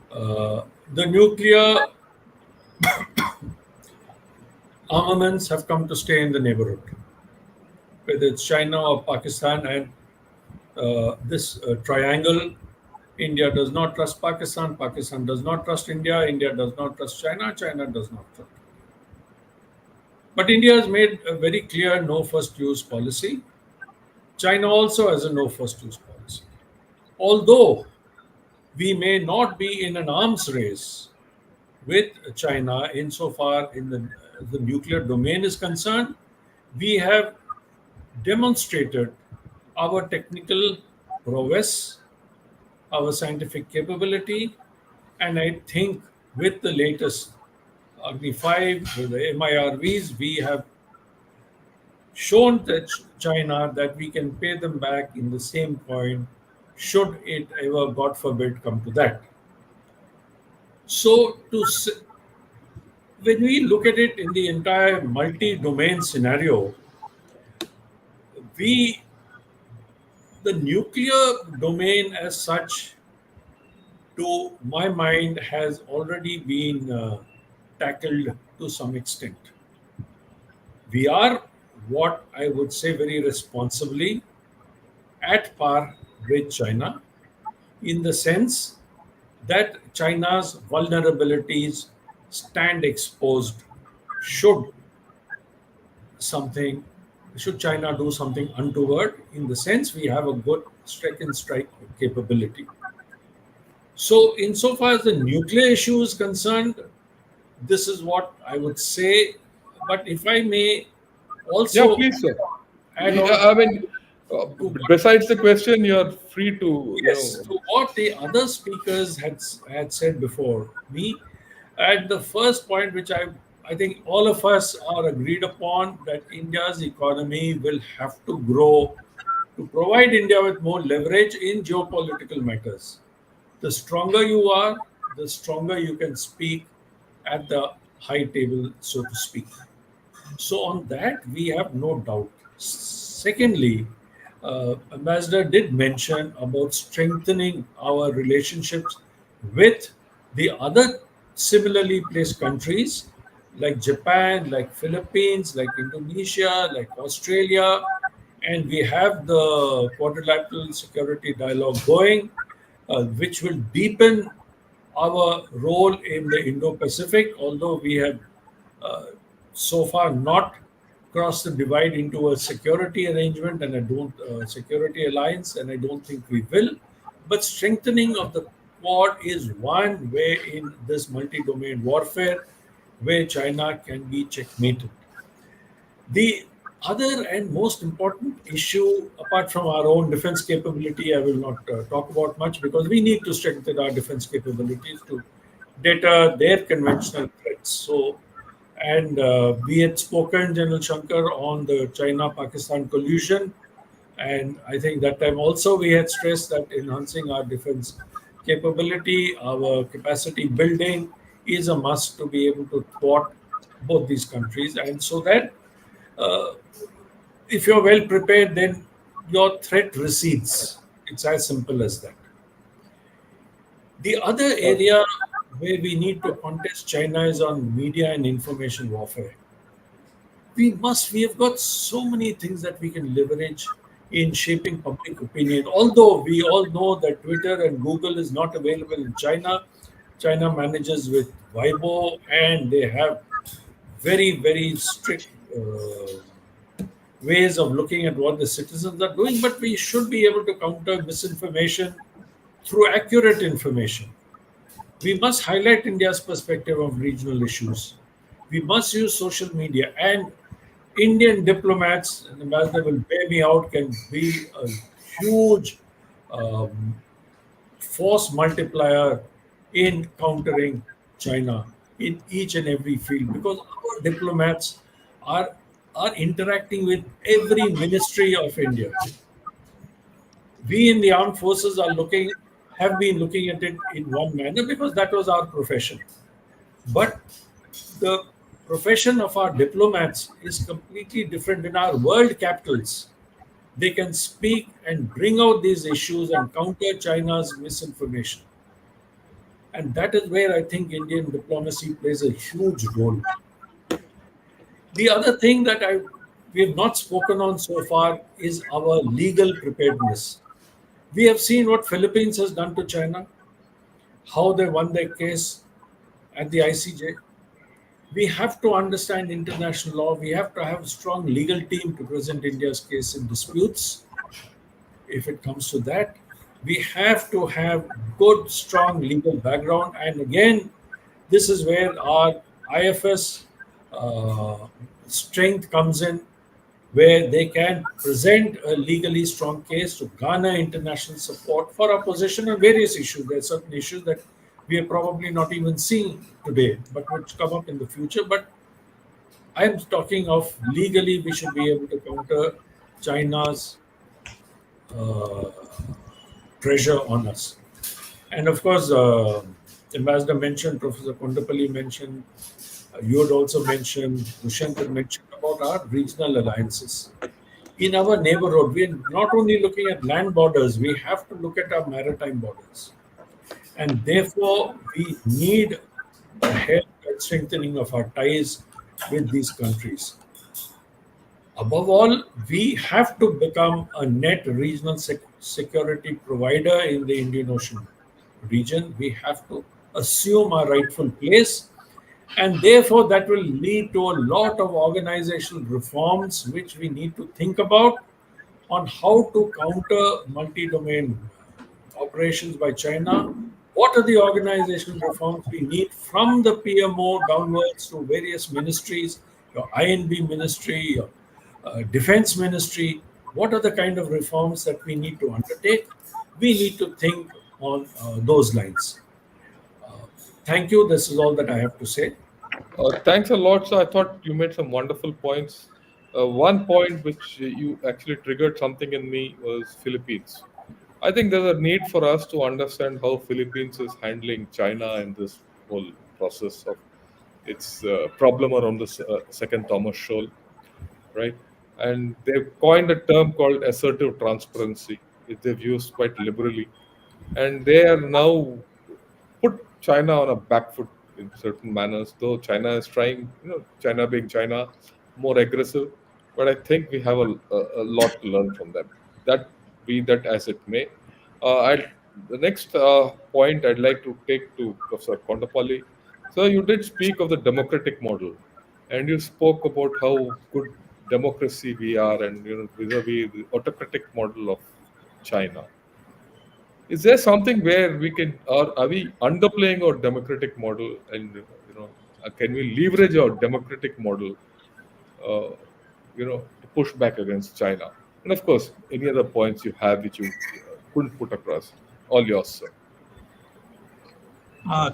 The nuclear armaments have come to stay in the neighborhood, whether it's China or Pakistan, and this triangle. India does not trust Pakistan. Pakistan does not trust India. India does not trust China. China does not trust. But India has made a very clear no first use policy. China also has a no first use policy. Although we may not be in an arms race with China insofar in the nuclear domain is concerned, we have demonstrated our technical prowess, our scientific capability, and I think with the latest Agni 5, with the MIRVs, we have shown that China that we can pay them back in the same coin should it ever, God forbid, come to that. So when we look at it in the entire multi-domain scenario, the nuclear domain as such, to my mind, has already been tackled to some extent. We are, what I would say very responsibly, at par with China, in the sense that China's vulnerabilities stand exposed should China do something untoward, in the sense we have a good strike capability. So insofar as the nuclear issue is concerned, this is what I would say. But if I may also Yeah, please, sir. add Yeah, on I mean, besides the question, you're free to, yes, to what the other speakers had said before me, at the first point, which I think all of us are agreed upon, that India's economy will have to grow to provide India with more leverage in geopolitical matters. The stronger you are, the stronger you can speak at the high table, so to speak. So on that, we have no doubt. Secondly, Ambassador did mention about strengthening our relationships with the other similarly placed countries like Japan, like Philippines, like Indonesia, like Australia, and we have the quadrilateral security dialogue going, which will deepen our role in the Indo-Pacific, although we have uh, so far not crossed the divide into a security arrangement and I don't security alliance, and I don't think we will. But strengthening of the Quad is one way in this multi-domain warfare where China can be checkmated. The other and most important issue, apart from our own defense capability, I will not talk about much because we need to strengthen our defense capabilities to deter their conventional threats. So, and we had spoken, General Shankar, on the China-Pakistan collusion, and I think that time also we had stressed that enhancing our defense capability, our capacity building is a must to be able to thwart both these countries, and so that uh, if you're well prepared, then your threat recedes. It's as simple as that. The other area where we need to contest China is on media and information warfare. We have got so many things that we can leverage in shaping public opinion. Although we all know that Twitter and Google is not available in China, China manages with Weibo and they have very, very strict ways of looking at what the citizens are doing, but we should be able to counter misinformation through accurate information. We must highlight India's perspective of regional issues. We must use social media, and Indian diplomats, and Ambassador will bear me out, can be a huge um, force multiplier in countering China in each and every field because our diplomats are interacting with every ministry of India. We in the armed forces have been looking at it in one manner because that was our profession. But the profession of our diplomats is completely different in our world capitals. They can speak and bring out these issues and counter China's misinformation. And that is where I think Indian diplomacy plays a huge role. The other thing that we have not spoken on so far is our legal preparedness. We have seen what Philippines has done to China, how they won their case at the ICJ. We have to understand international law. We have to have a strong legal team to present India's case in disputes. If it comes to that, we have to have good, strong legal background. And again, this is where our IFS strength comes in, where they can present a legally strong case to garner international support for our position on various issues. There are certain issues that we are probably not even seeing today, but which come up in the future. But I'm talking of legally, we should be able to counter China's uh, pressure on us. And of course, Ambassador mentioned, Professor Kondapalli mentioned, you had also mentioned, DUSHYANT had mentioned about our regional alliances. In our neighborhood, we're not only looking at land borders, we have to look at our maritime borders. And therefore, we need a help and strengthening of our ties with these countries. Above all, we have to become a net regional security provider in the Indian Ocean region. We have to assume our rightful place, and therefore that will lead to a lot of organizational reforms which we need to think about on how to counter multi-domain operations by China. What are the organizational reforms we need from the PMO downwards to various ministries, your INB ministry, your defense ministry? What are the kind of reforms that we need to undertake? We need to think on those lines. Thank you. This is all that I have to say. Thanks a lot. So I thought you made some wonderful points. One point which you actually triggered something in me was Philippines. I think there's a need for us to understand how Philippines is handling China in this whole process of its problem around the second Thomas Shoal, right? And they've coined a term called assertive transparency, which they've used quite liberally, and they are now put China on a back foot in certain manners. Though China is trying, China being China, more aggressive, but I think we have a lot to learn from them. That be that as it may. The next point I'd like to take to Professor Kondapalli. So you did speak of the democratic model, and you spoke about how good democracy we are, and vis-a-vis the autocratic model of China. Is there something where we can, or are we underplaying our democratic model, and can we leverage our democratic model, uh, to push back against China? And of course, any other points you have which you couldn't put across, all yours, sir.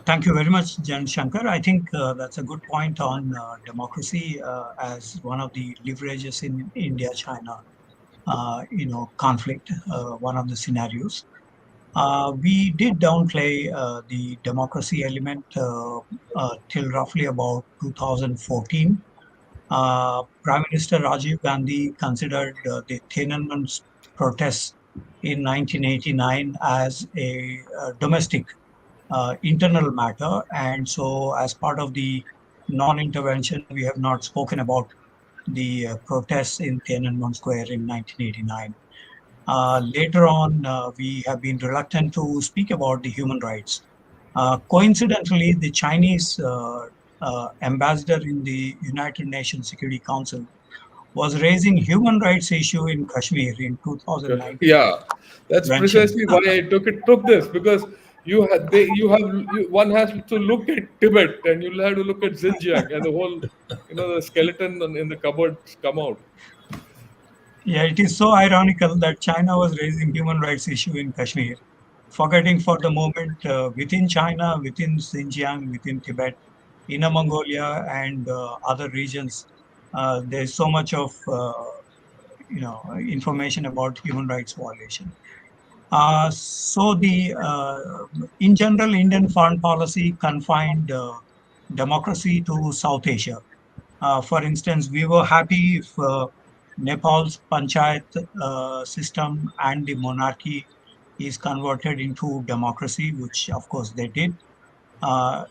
Thank you very much, Jan Shankar. I think that's a good point on democracy as one of the leverages in India-China, conflict. One of the scenarios. We did downplay the democracy element till roughly about 2014. Prime Minister Rajiv Gandhi considered the Tiananmen protests in 1989 as a domestic internal matter. And so as part of the non-intervention, we have not spoken about the protests in Tiananmen Square in 1989. Later on, we have been reluctant to speak about the human rights. Coincidentally, the Chinese ambassador in the United Nations Security Council was raising human rights issue in Kashmir in 2019. Yeah, that's precisely why I took this, because one has to look at Tibet, and you'll have to look at Xinjiang, and the whole the skeleton in the cupboards come out. Yeah, it is so ironical that China was raising human rights issue in Kashmir, forgetting for the moment within China, within Xinjiang, within Tibet, Inner Mongolia, and other regions, there's so much of information about human rights violation. So in general, Indian foreign policy confined democracy to South Asia. For instance, we were happy if Nepal's panchayat system and the monarchy is converted into democracy, which of course they did,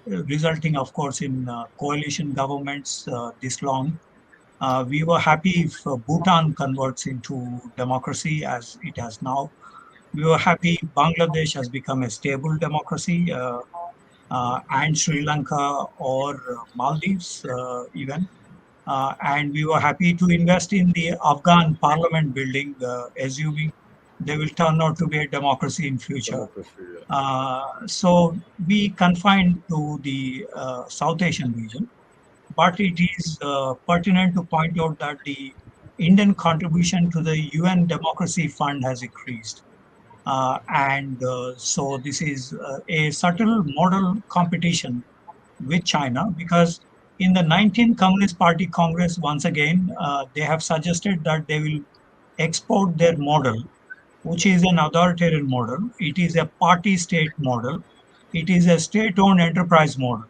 resulting of course in coalition governments this long. We were happy if Bhutan converts into democracy as it has now. We were happy Bangladesh has become a stable democracy, and Sri Lanka or Maldives even. And we were happy to invest in the Afghan parliament building, assuming they will turn out to be a democracy in future. So we confined to the South Asian region, but it is pertinent to point out that the Indian contribution to the UN Democracy Fund has increased. So this is a subtle model competition with China, because in the 19th Communist Party Congress, once again, they have suggested that they will export their model, which is an authoritarian model. It is a party state model. It is a state-owned enterprise model.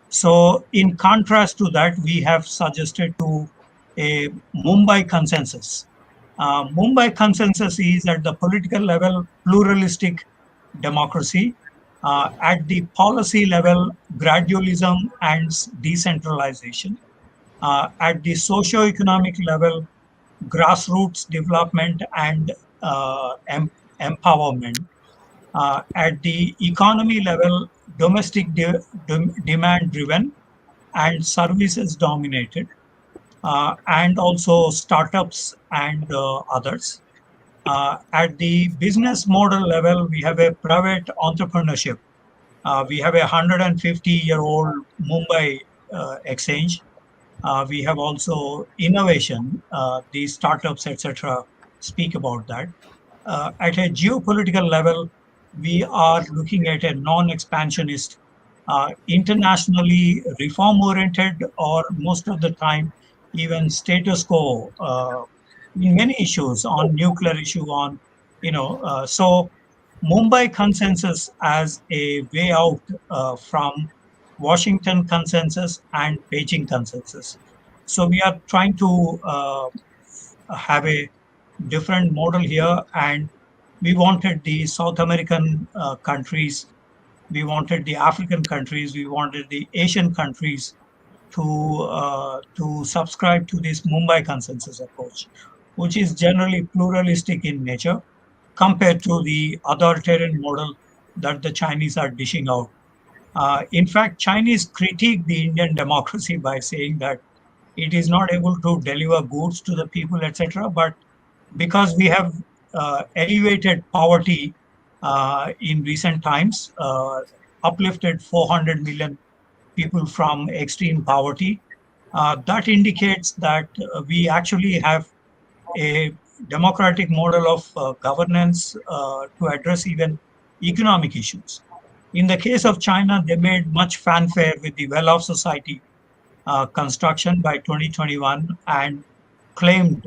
So in contrast to that, we have suggested to a Mumbai consensus. Mumbai consensus is at the political level, pluralistic democracy. At the policy level, gradualism and decentralization. At the socio-economic level, grassroots development and empowerment. At the economy level, domestic demand driven and services dominated, and also startups and others. At the business model level, we have a private entrepreneurship. We have a 150-year-old Mumbai exchange. We have also innovation. The startups, etc., speak about that. At a geopolitical level, we are looking at a non-expansionist, internationally reform-oriented, or most of the time even status quo in many issues, on nuclear issue, on so Mumbai consensus as a way out from Washington consensus and Beijing consensus. So we are trying to have a different model here, and we wanted the South American countries, we wanted the African countries, we wanted the Asian countries to subscribe to this Mumbai consensus approach, which is generally pluralistic in nature compared to the authoritarian model that the Chinese are dishing out. In fact, Chinese critique the Indian democracy by saying that it is not able to deliver goods to the people, etc. But because we have elevated poverty in recent times, uplifted 400 million people from extreme poverty, that indicates that we actually have a democratic model of governance to address even economic issues. In the case of China, they made much fanfare with the well-off society construction by 2021 and claimed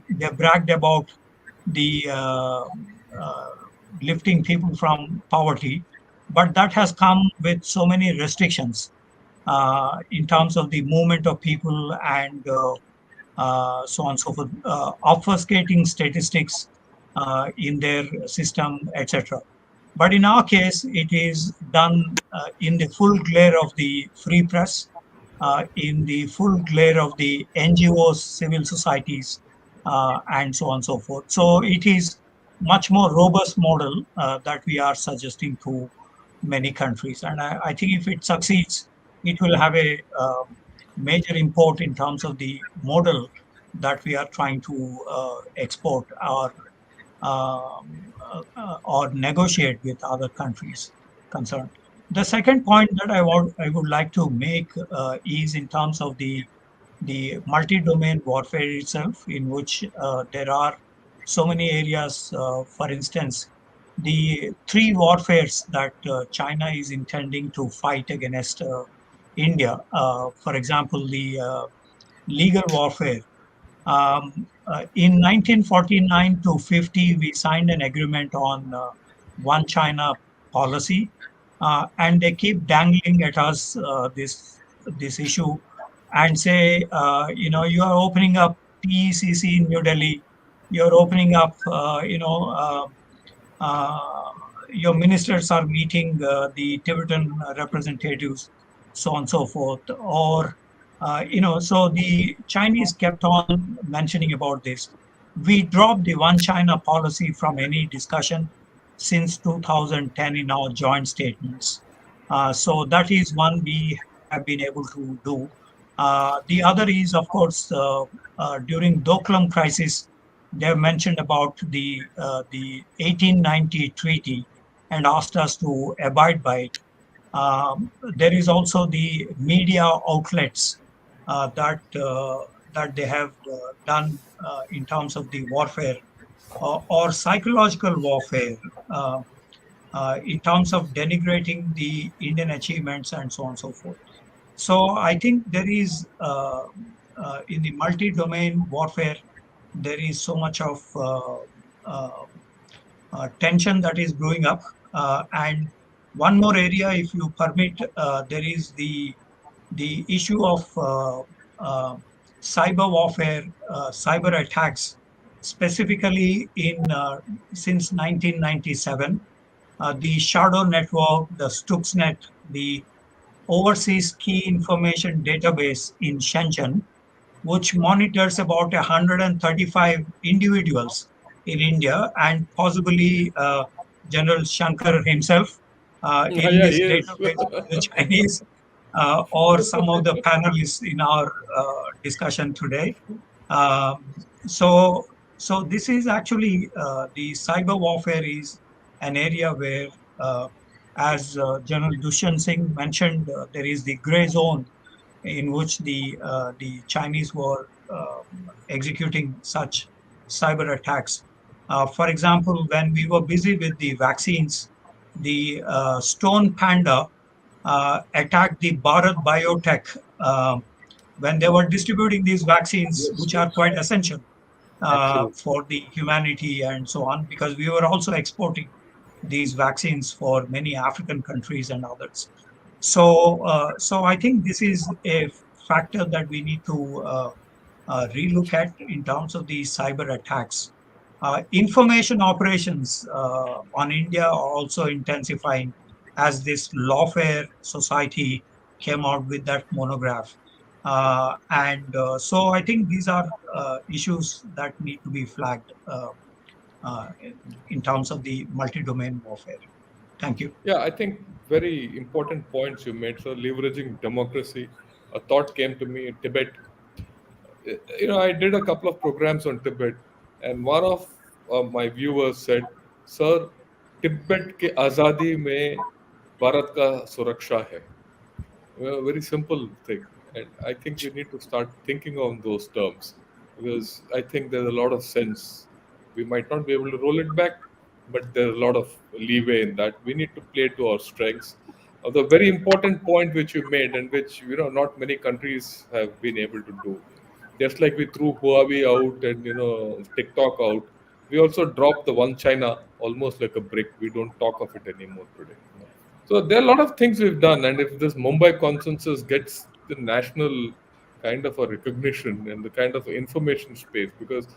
they bragged about the lifting people from poverty, but that has come with so many restrictions in terms of the movement of people and so on and so forth, obfuscating statistics in their system, etc. But in our case, it is done in the full glare of the free press, in the full glare of the NGOs, civil societies, and so on and so forth. So it is much more robust model that we are suggesting to many countries. And I think if it succeeds, it will have a major import in terms of the model that we are trying to export or negotiate with other countries concerned. The second point that I would like to make is in terms of the multi-domain warfare itself, in which there are so many areas. For instance, the three warfares that China is intending to fight against India. For example, the legal warfare. In 1949 to 50, we signed an agreement on one China policy, and they keep dangling at us this issue and say, you are opening up PECC in New Delhi, you're opening up, your ministers are meeting the Tibetan representatives, so on and so forth. Or, so the Chinese kept on mentioning about this. We dropped the one China policy from any discussion since 2010 in our joint statements. So that is one we have been able to do. The other is, of course, during Doklam crisis, they have mentioned about the 1890 treaty and asked us to abide by it. There is also the media outlets that they have done in terms of the warfare or psychological warfare in terms of denigrating the Indian achievements and so on and so forth. So I think there is in the multi-domain warfare, there is so much of tension that is brewing up. And one more area, if you permit, there is the issue of cyber warfare, cyber attacks, specifically in since 1997. The Shadow Network, the Stuxnet, the Overseas Key Information Database in Shenzhen, which monitors about 135 individuals in India and possibly General Shankar himself in Yeah, this yes. database of the Chinese or some of the panelists in our discussion today. So this is actually the cyber warfare is an area where, as General Dushyant Singh mentioned, there is the gray zone in which the Chinese were executing such cyber attacks. For example, when we were busy with the vaccines, the Stone Panda attacked the Bharat Biotech when they were distributing these vaccines, Yes, which are yes. quite essential Absolutely. for the humanity and so on, because we were also exporting these vaccines for many African countries and others. So I think this is a factor that we need to relook at in terms of the cyber attacks. Information operations on India are also intensifying as this lawfare society came out with that monograph. And so I think these are issues that need to be flagged uh, in terms of the multi-domain warfare. Thank you. Yeah, I think very important points you made. So leveraging democracy, a thought came to me. Tibet. I did a couple of programs on Tibet, and one of my viewers said, "Sir, Tibet के आज़ादी में भारत का सुरक्षा है." A very simple thing, and I think we need to start thinking on those terms, because I think there's a lot of sense. We might not be able to roll it back, but there's a lot of leeway in that. We need to play to our strengths. The very important point which you made, and which not many countries have been able to do, just like we threw Huawei out and TikTok out, we also dropped the one China almost like a brick. We don't talk of it anymore today. So there are a lot of things we've done, and if this Mumbai consensus gets the national kind of a recognition and the kind of information space, because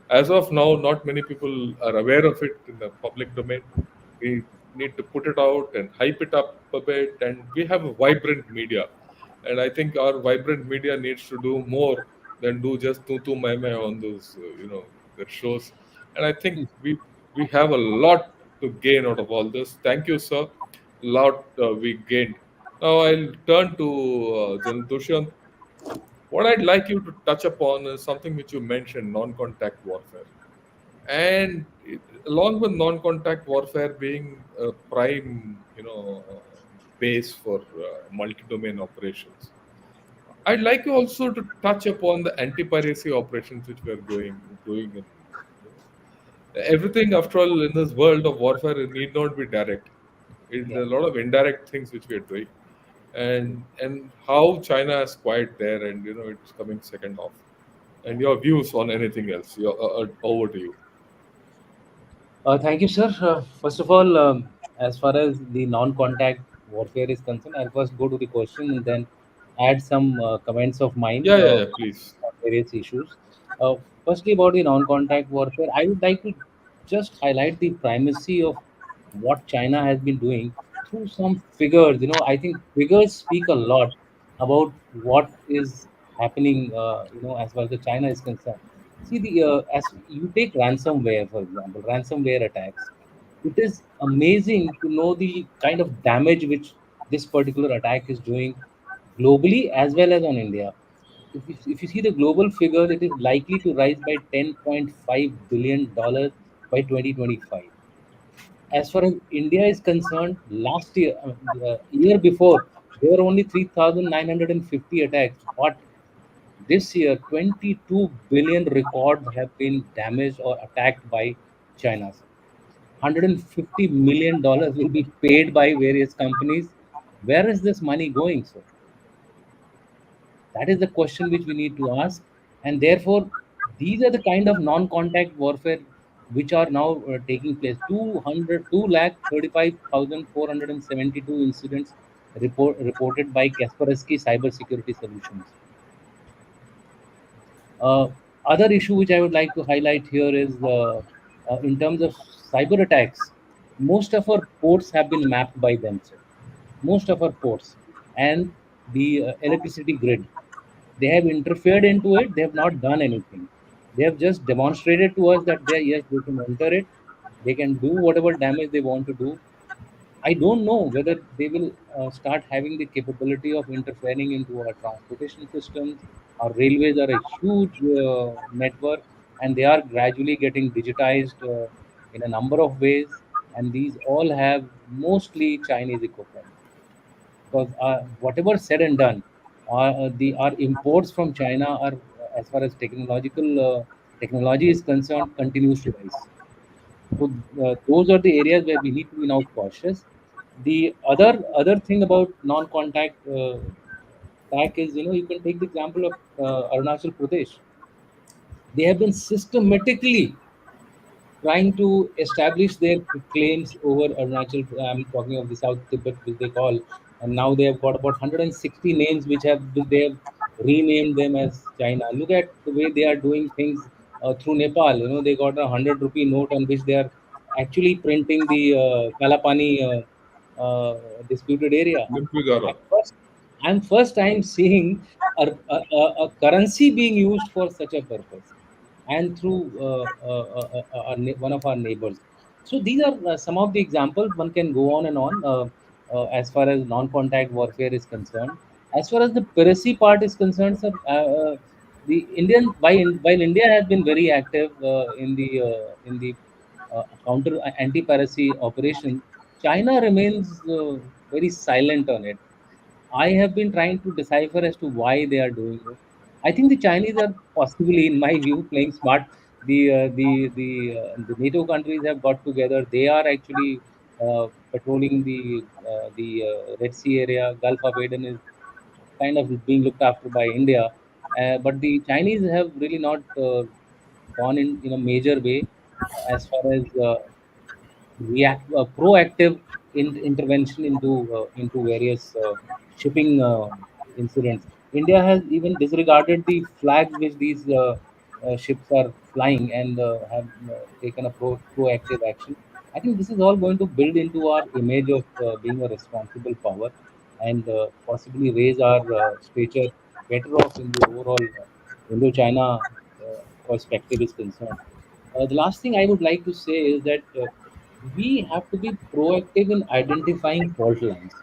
as of now, not many people are aware of it in the public domain. We need to put it out and hype it up a bit, and we have a vibrant media, and I think our vibrant media needs to do more than do just tu mai mai on those their shows, and I think we have a lot to gain out of all this. Thank you, sir. Lot we gained. Now I'll turn to General Dushyant. What I'd like you to touch upon is something which you mentioned: non-contact warfare, and along with non-contact warfare being a prime, base for multi-domain operations, I'd like you also to touch upon the anti-piracy operations which we are doing. Everything, after all, in this world of warfare, it need not be direct. There Yeah. are a lot of indirect things which we are doing, and how China is quiet there, and it's coming second off. And your views on anything else? Over to you. Thank you, sir. First of all, as far as the non-contact warfare is concerned, I'll first go to the question and then add some comments of Yeah, mine yeah, yeah. Please. on various issues. Uh, Firstly, about the non-contact warfare, I would like to just highlight the primacy of what China has been doing through some figures. I think figures speak a lot about what is happening. As far as the China is concerned. See, the as you take ransomware, for example, ransomware attacks, it is amazing to know the kind of damage which this particular attack is doing globally as well as on India. If you see the global figure, it is likely to rise by $10.5 billion by 2025. As far as India is concerned, last year, year before, there were only 3,950 attacks, but this year, 22 billion records have been damaged or attacked by China. $150 million will be paid by various companies. Where is this money going, sir? That is the question which we need to ask. And therefore, these are the kind of non-contact warfare which are now taking place. 2,35,472 incidents reported by Kaspersky Cybersecurity Solutions. Uh, Other issue which I would like to highlight here is in terms of cyber attacks, most of our ports have been mapped by them, sir. Most of our ports and the electricity grid, they have interfered into it. They have not done anything. They have just demonstrated to us that yes, they can enter it. They can do whatever damage they want to do. I don't know whether they will start having the capability of interfering into our transportation systems. Our railways are a huge network, and they are gradually getting digitized in a number of ways. And these all have mostly Chinese equipment. Because whatever said and done, our imports from China are, as far as technology is concerned, continues to rise. So those are the areas where we need to be now cautious. The other thing about non-contact attack is, you can take the example of Arunachal Pradesh. They have been systematically trying to establish their claims over Arunachal. I'm talking of the South Tibet, which they call, and now they have got about 160 names, which they have renamed them as China. Look at the way they are doing things through Nepal. They got a 100 rupee note on which they are actually printing the Kalapani disputed area. Limpigara. I'm first, I'm first time seeing a currency being used for such a purpose, and through one of our neighbors. So these are some of the examples. One can go on and on as far as non-contact warfare is concerned. As far as the piracy part is concerned, sir, the while India has been very active in the counter anti-piracy operation, China remains very silent on it. I have been trying to decipher as to why they are doing it. I think the Chinese are possibly, in my view, playing smart. The NATO countries have got together. They are actually patrolling the Red Sea area. Gulf of Aden is kind of being looked after by India, but the Chinese have really not gone in a major way as far as proactive intervention into various shipping incidents. India has even disregarded the flags which these ships are flying, and have taken a proactive action. I think this is all going to build into our image of being a responsible power, and possibly raise our stature better off in the overall Indo-China perspective is concerned. The last thing I would like to say is that we have to be proactive in identifying fault lines.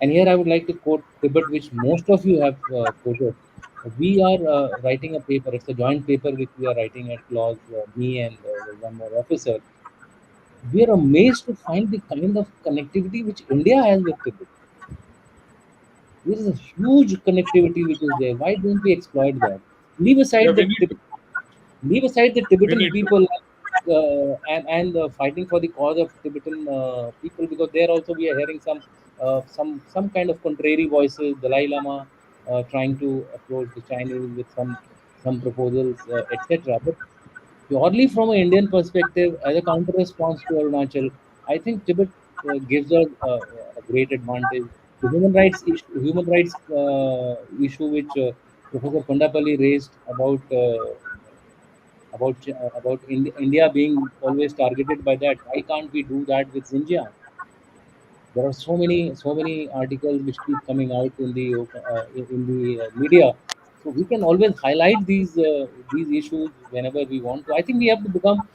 And here I would like to quote Tibet, which most of you have quoted. We are writing a paper. It's a joint paper which we are writing at clause, me and one more officer. We are amazed to find the kind of connectivity which India has with Tibet. There is a huge connectivity which is there. Why don't we exploit that? Leave Yeah, aside we the need to. leave aside the We Tibetan need to. people and fighting for the cause of Tibetan people, because there also we are hearing some kind of contrary voices. Dalai Lama trying to approach the Chinese with some proposals, etc. But purely from an Indian perspective, as a counter response to Arunachal, I think Tibet gives us a great advantage. The human rights issue which Professor Kondapalli raised about India being always targeted by that. Why can't we do that with Xinjiang? There are so many articles which keep coming out in the media, so we can always highlight these issues whenever we want to. I think we have to become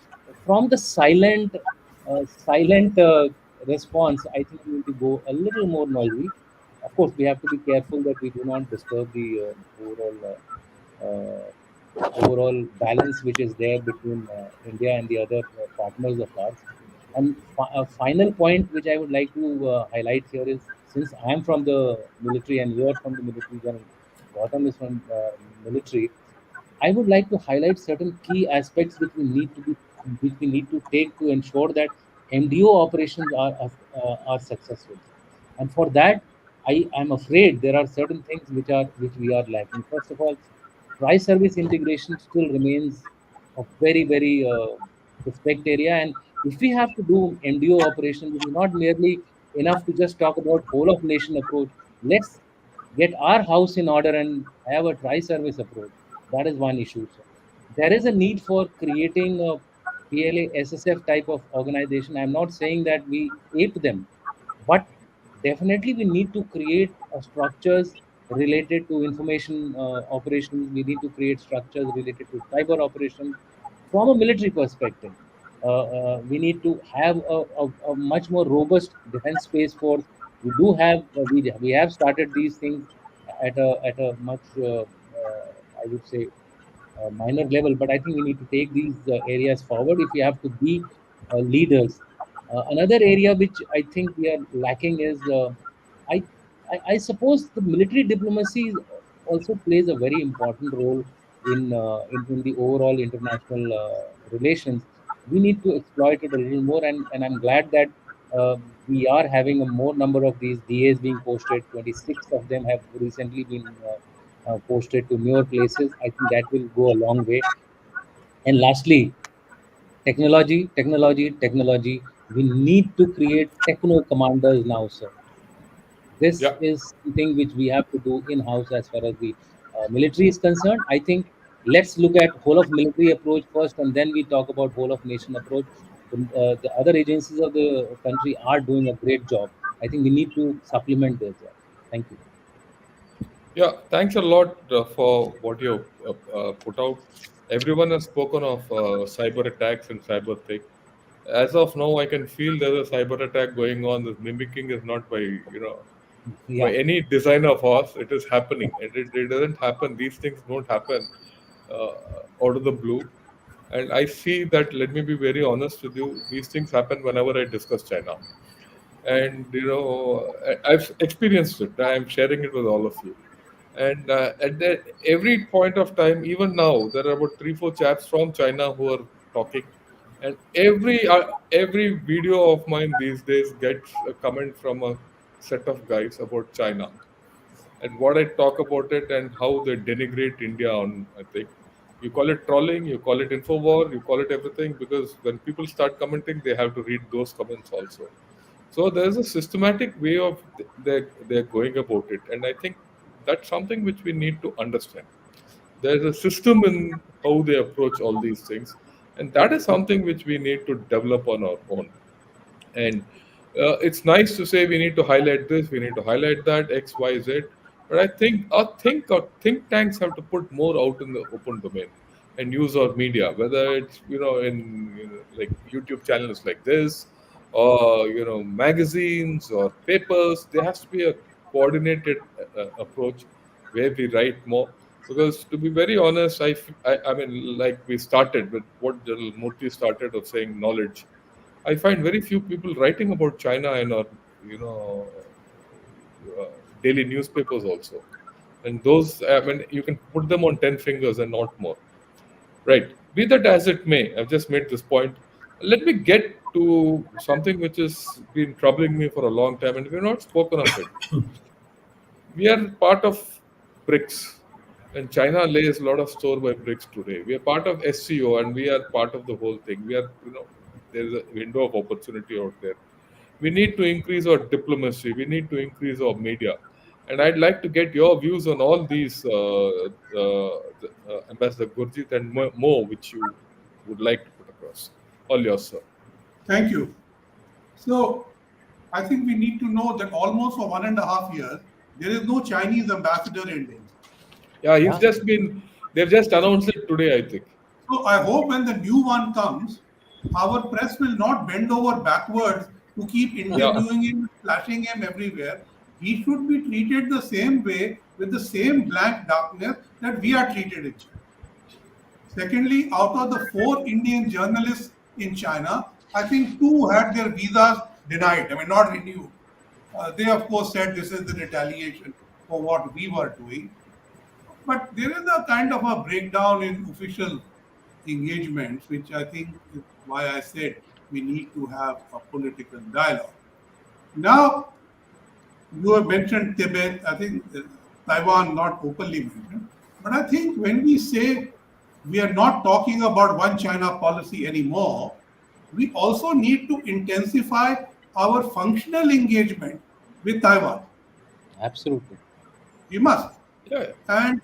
from the silent response. I think we need to go a little more noisy. Of course, we have to be careful that we do not disturb the overall balance which is there between India and the other partners of ours. And a final point which I would like to highlight here is, since I am from the military and you are from the military and Gautam is from military, I would like to highlight certain key aspects which we need to take to ensure that MDO operations are successful. And for that, I am afraid there are certain things which we are lacking. First of all, price service integration still remains a very suspect area. And if we have to do MDO operation, it is not merely enough to just talk about whole of nation approach. Let's get our house in order and have a tri service approach. That is one issue, sir. There is a need for creating a PLA SSF type of organization. I'm not saying that we ape them, but definitely we need to create structures related to information operations. We need to create structures related to cyber operations from a military perspective. We need to have a much more robust defense space force. We do have we have started these things at a much I would say minor level, but I think we need to take these areas forward if we have to be leaders. Another area which I think we are lacking is I, I suppose the military diplomacy also plays a very important role in the overall international relations. We need to exploit it a little more, and I'm glad that We are having a more number of these DAs being posted. 26 of them have recently been posted to newer places. I think that will go a long way. And lastly, technology, technology, technology. We need to create techno commanders now, sir. This Yeah, is something which we have to do in house as far as the military is concerned. I think let's look at whole of military approach first, and then we talk about whole of nation approach. The other agencies of the country are doing a great job. I think we need to supplement their job. Thank you. yeah. Thanks a lot for what you put out. Everyone has spoken of cyber attacks and cyber thing. As of now, I can feel there's a cyber attack going on. This mimicking is not by Yeah, any design of ours. It is happening. It doesn't happen. These things don't happen uh, out of the blue. And I see that. Let me be very honest with you. These things happen whenever I discuss China, and I've experienced it. I'm sharing it with all of you. And every point of time, even now, there are about 3, 4 chaps from China who are talking, and every video of mine these days gets a comment from a set of guys about China and what I talk about it and how they denigrate India on. I think you call it trolling, you call it infowar, you call it everything, because when people start commenting, they have to read those comments also. So there's a systematic way of they're going about it, and I think that's something which we need to understand. There's a system in how they approach all these things, and that is something which we need to develop on our own. And it's nice to say we need to highlight this, we need to highlight that, X, Y, Z. But I think our think tanks have to put more out in the open domain and use our media, whether it's in like YouTube channels like this, or magazines or papers. There has to be a coordinated approach where we write more. Because to be very honest, I mean, like we started with what General Murthy started of saying knowledge. I find very few people writing about China in our, you know, uh, daily newspapers also. And those, I mean, you can put them on 10 fingers and not more. Right. Be that as it may, I've just made this point. Let me get to something which has been troubling me for a long time, and we've not spoken of it. We are part of BRICS, and China lays a lot of store by BRICS today. We are part of SCO, and we are part of the whole thing. There's a window of opportunity out there. We need to increase our diplomacy. We need to increase our media. And I'd like to get your views on all these, Ambassador Gurjit and more, which you would like to put across. All yours, sir. Thank you. So I think we need to know that almost for 1.5 years, there is no Chinese ambassador in India. Yeah, Yeah. they've just announced it today, I think. So I hope when the new one comes, our press will not bend over backwards to keep interviewing him, flashing him everywhere. He should be treated the same way, with the same blank darkness that we are treated in China. Secondly, out of the 4 Indian journalists in China, I think 2 had their visas denied, I mean, not renewed. They, of course, said this is the retaliation for what we were doing. But there is a kind of a breakdown in official engagements, which I think is why I said we need to have a political dialogue. Now, you have mentioned Tibet, I think Taiwan not openly mentioned, but I think when we say we are not talking about one China policy anymore, we also need to intensify our functional engagement with Taiwan. Absolutely. We must. Yeah. And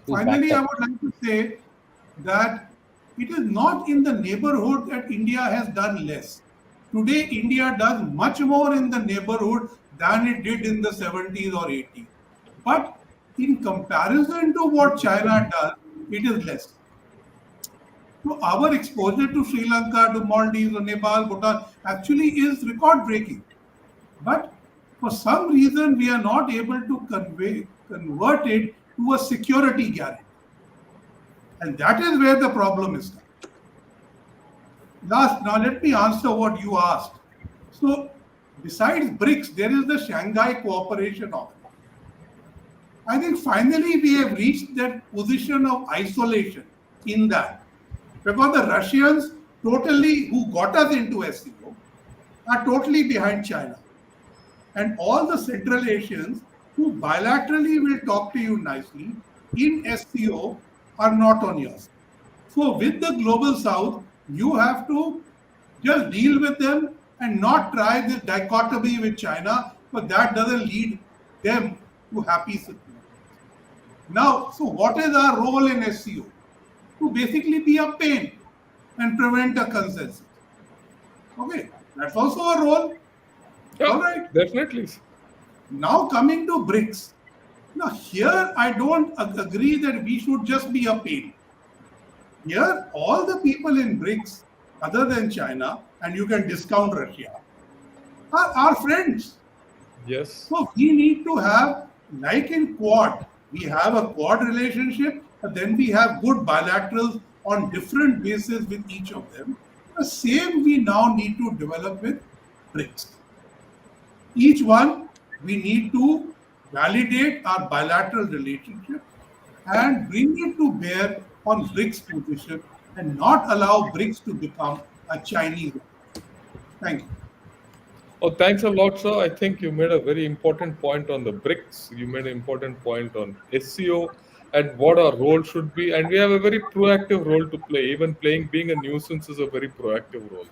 Who's finally, backed I up? would like to say that it is not in the neighborhood that India has done less. Today, India does much more in the neighborhood than it did in the 70s or 80s. But in comparison to what China does, it is less. So our exposure to Sri Lanka, to Maldives, or Nepal, Bhutan actually is record breaking. But for some reason, we are not able to convert it to a security guarantee. And that is where the problem is. Now let me answer what you asked. So, besides BRICS, there is the Shanghai Cooperation Organization. I think finally we have reached that position of isolation in that. Because the Russians totally, who got us into SCO, are totally behind China. And all the Central Asians who bilaterally will talk to you nicely in SCO are not on yours. So, with the global south, you have to just deal with them and not try this dichotomy with China, but that doesn't lead them to happy situations. Now, so what is our role in SCO? To basically be a pain and prevent a consensus. Okay, that's also a role. Yeah, All right. definitely. Now coming to BRICS. Now here I don't agree that we should just be a pain. Here, all the people in BRICS, other than China, and you can discount Russia, are our friends. Yes. So we need to have, like in Quad, we have a Quad relationship, but then we have good bilaterals on different bases with each of them. The same we now need to develop with BRICS. Each one, we need to validate our bilateral relationship and bring it to bear on BRICS position and not allow BRICS to become a Chinese. Thank you. Oh, thanks a lot, sir. I think you made a very important point on the BRICS. You made an important point on SCO and what our role should be. And we have a very proactive role to play. Even being a nuisance is a very proactive role,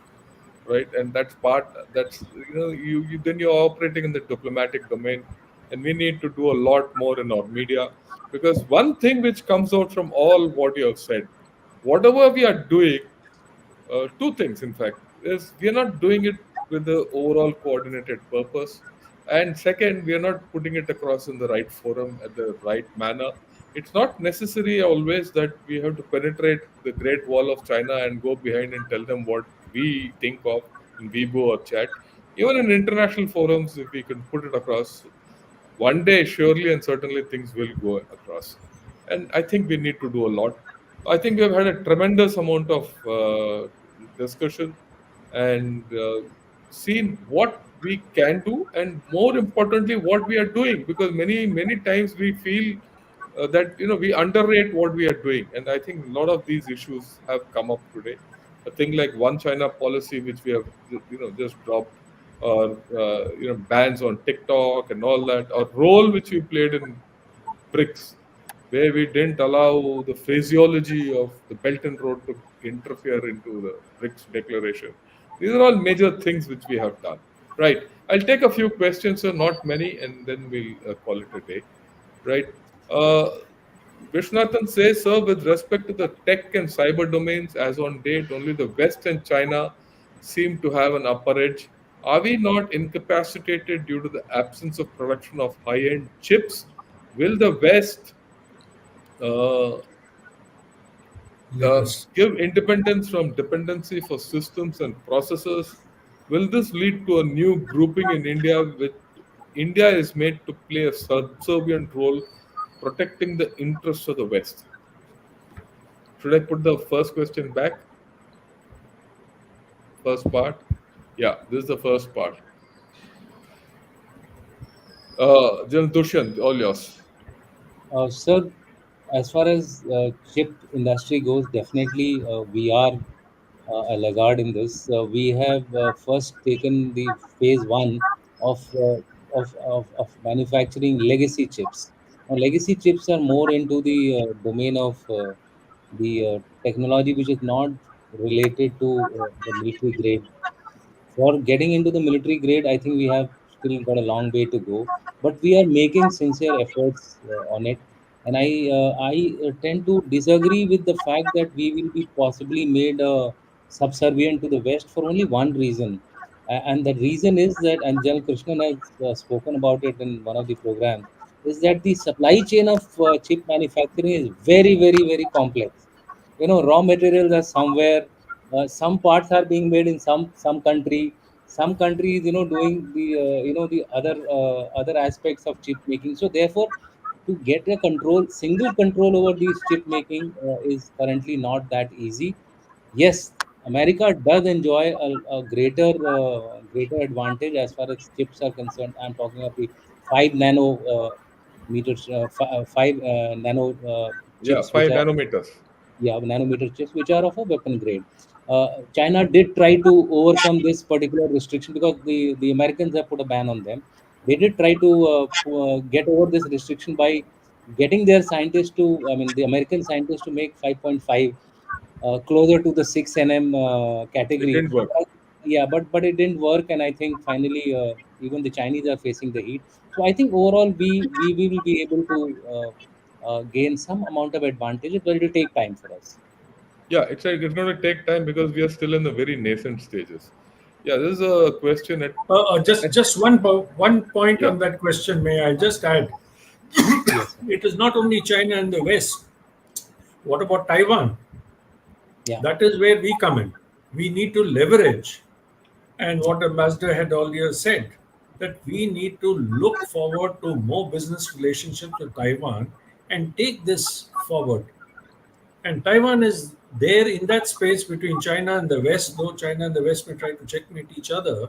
right? And that's then you're operating in the diplomatic domain. And we need to do a lot more in our media. Because one thing which comes out from all what you have said, whatever we are doing, two things, in fact, is we are not doing it with the overall coordinated purpose, and second, we are not putting it across in the right forum at the right manner. It's not necessary always that we have to penetrate the Great Wall of China and go behind and tell them what we think of in Weibo or chat. Even in international forums, if we can put it across, one day surely and certainly things will go across. And I think we need to do a lot. I think we have had a tremendous amount of discussion and seen what we can do, and more importantly what we are doing, because many times we feel that we underrate what we are doing, and I think a lot of these issues have come up today. A thing like one China policy which we have just dropped, or bans on TikTok and all that, or role which we played in BRICS, where we didn't allow the phraseology of the Belt and Road to interfere into the BRICS declaration. These are all major things which we have done. Right. I'll take a few questions, sir, not many, and then we'll call it a day. Right. Vishnathan says, sir, with respect to the tech and cyber domains, as on date, only the West and China seem to have an upper edge. Are we not incapacitated due to the absence of production of high-end chips? Will the West give independence from dependency for systems and processors? Will this lead to a new grouping in India, which India is made to play a subservient role protecting the interests of the West? Should I put the first question back? First part? Yeah, this is the first part. General Dushyant, all yours. Sir, as far as chip industry goes, definitely we are a laggard in this. We have first taken the phase one of, of manufacturing legacy chips. Now, legacy chips are more into the domain of the technology which is not related to the military grade. For getting into the military grade, I think we have still got a long way to go, but we are making sincere efforts on it. And I tend to disagree with the fact that we will be possibly made subservient to the West for only one reason. And the reason is that, and General Krishnan has spoken about it in one of the programs, is that the supply chain of chip manufacturing is very, very, very complex. Raw materials are somewhere, some parts are being made in some country, some countries doing the the other aspects of chip making. So therefore, to get a single control over these chip making is currently not that easy. Yes, America does enjoy a greater advantage as far as chips are concerned. I'm talking of the 5 nano meters, 5 nano Yeah, chips, which 5 are, nanometers. yeah, nanometer chips, which are of a weapon grade. China did try to overcome this particular restriction because the Americans have put a ban on them. They did try to get over this restriction by getting their scientists to, I mean, the American scientists to make 5.5 closer to the 6 nm It category. didn't work. Yeah, but it didn't work, and I think finally even the Chinese are facing the heat. So I think overall we will be able to gain some amount of advantage, but it will take time for us. Yeah, it's going to take time because we are still in the very nascent stages. Yeah, this is a question Just one point Yeah. on that question. May I just add? Yes, sir. It is not only China and the West. What about Taiwan? Yeah. That is where we come in. We need to leverage, and what Ambassador had earlier said, that we need to look forward to more business relationships with Taiwan and take this forward. And Taiwan is there in that space between China and the West, though China and the West may try to checkmate each other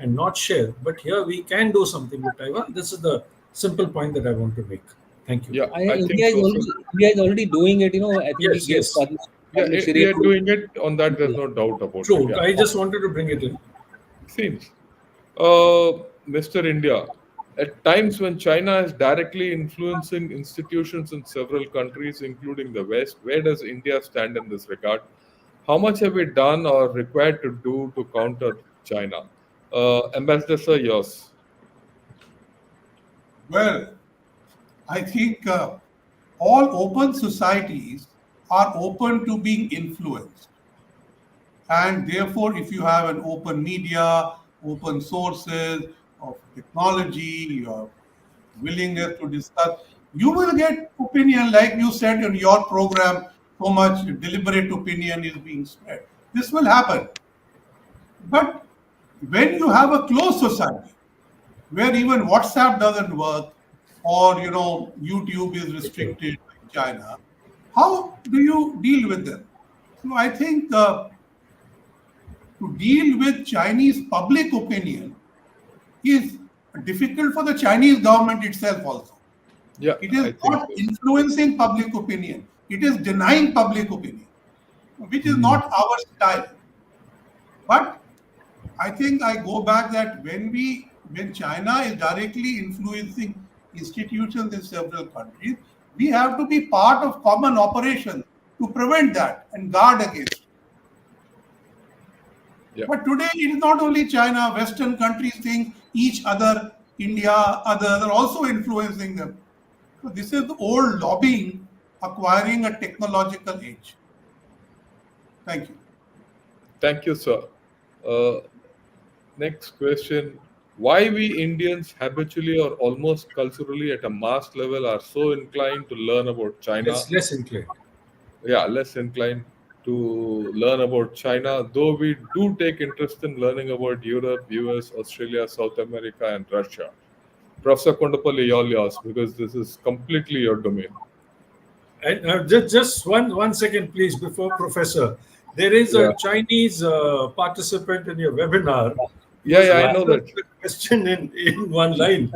and not share. But here we can do something with Taiwan. This is the simple point that I want to make. Thank you. Yeah, I think India is so. already India is already doing it. You know, I think we Yes, gave yes. Yeah, Padma we Shri are to- doing it on that. There's no doubt about it. True. Yeah. I just wanted to bring it in. Seems. Mr. India, at times when China is directly influencing institutions in several countries, including the West, where does India stand in this regard? How much have we done or required to do to counter China? Ambassador Sir, yours. Well, I think all open societies are open to being influenced. And therefore, if you have an open media, open sources of technology, your willingness to discuss, you will get opinion, like you said in your program, so much deliberate opinion is being spread. This will happen. But when you have a closed society, where even WhatsApp doesn't work, or YouTube is restricted in China, how do you deal with them? So I think to deal with Chinese public opinion is difficult for the Chinese government itself also. Yeah, It I is think not so. influencing public opinion. It is denying public opinion, which is not our style. But I think I go back that when China is directly influencing institutions in several countries, we have to be part of common operations to prevent that and guard against it. Yeah. But today it is not only China, Western countries think each other, India, others are also influencing them. So this is the old lobbying acquiring a technological age. Thank you. Thank you, sir. Uh, Next question. Why we Indians habitually or almost culturally at a mass level are so inclined to learn about China? Less inclined. Yeah, less inclined to learn about China, though we do take interest in learning about Europe, US, Australia, South America, and Russia. Professor Kondapalli, all yours, because this is completely your domain. And just one second, please, before Professor. There is Yeah. a Chinese participant in your webinar. Yeah, who's I know answered that. the question in one line.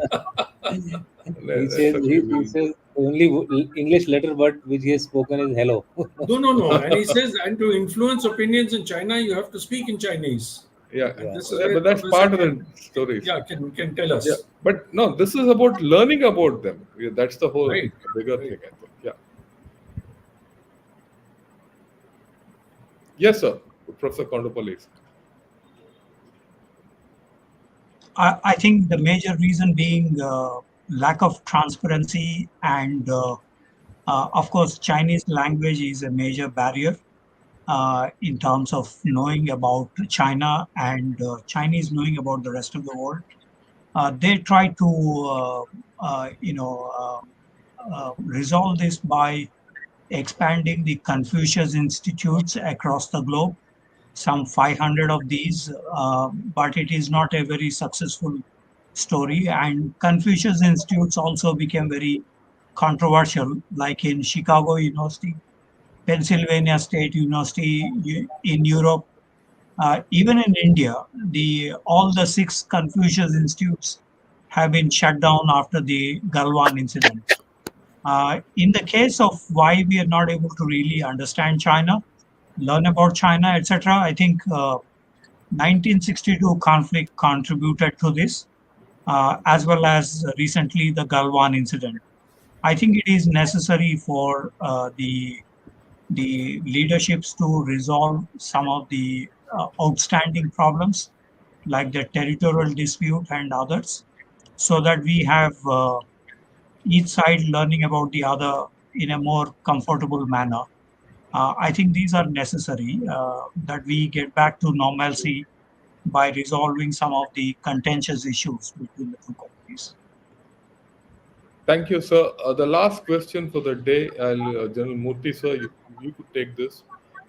He says he says the only English letter word which he has spoken is hello. No. And he says, and to influence opinions in China, you have to speak in Chinese. Yeah, And this is yeah, where but that's Professor part of the story. Yeah, can tell us. Yeah, but no, this is about learning about them. Yeah, that's the whole Right, bigger right. thing, I think. Yeah. Yes, sir. Professor Kondapalli. I think the major reason being lack of transparency and of course Chinese language is a major barrier in terms of knowing about China and Chinese knowing about the rest of the world. They try to resolve this by expanding the Confucius Institutes across the globe, some 500 of these, but it is not a very successful story. And Confucius Institutes also became very controversial, like in Chicago University, Pennsylvania State University in Europe, even in India. All the 6 Confucius Institutes have been shut down after the Galwan incident. In the case of why we are not able to really understand China, learn about China, etc. I think 1962 conflict contributed to this, as well as recently the Galwan incident. I think it is necessary for the leaderships to resolve some of the outstanding problems like the territorial dispute and others, so that we have each side learning about the other in a more comfortable manner. I think these are necessary, that we get back to normalcy by resolving some of the contentious issues between the two countries. Thank you, sir. The last question for the day, General Murthy, sir, you could take this.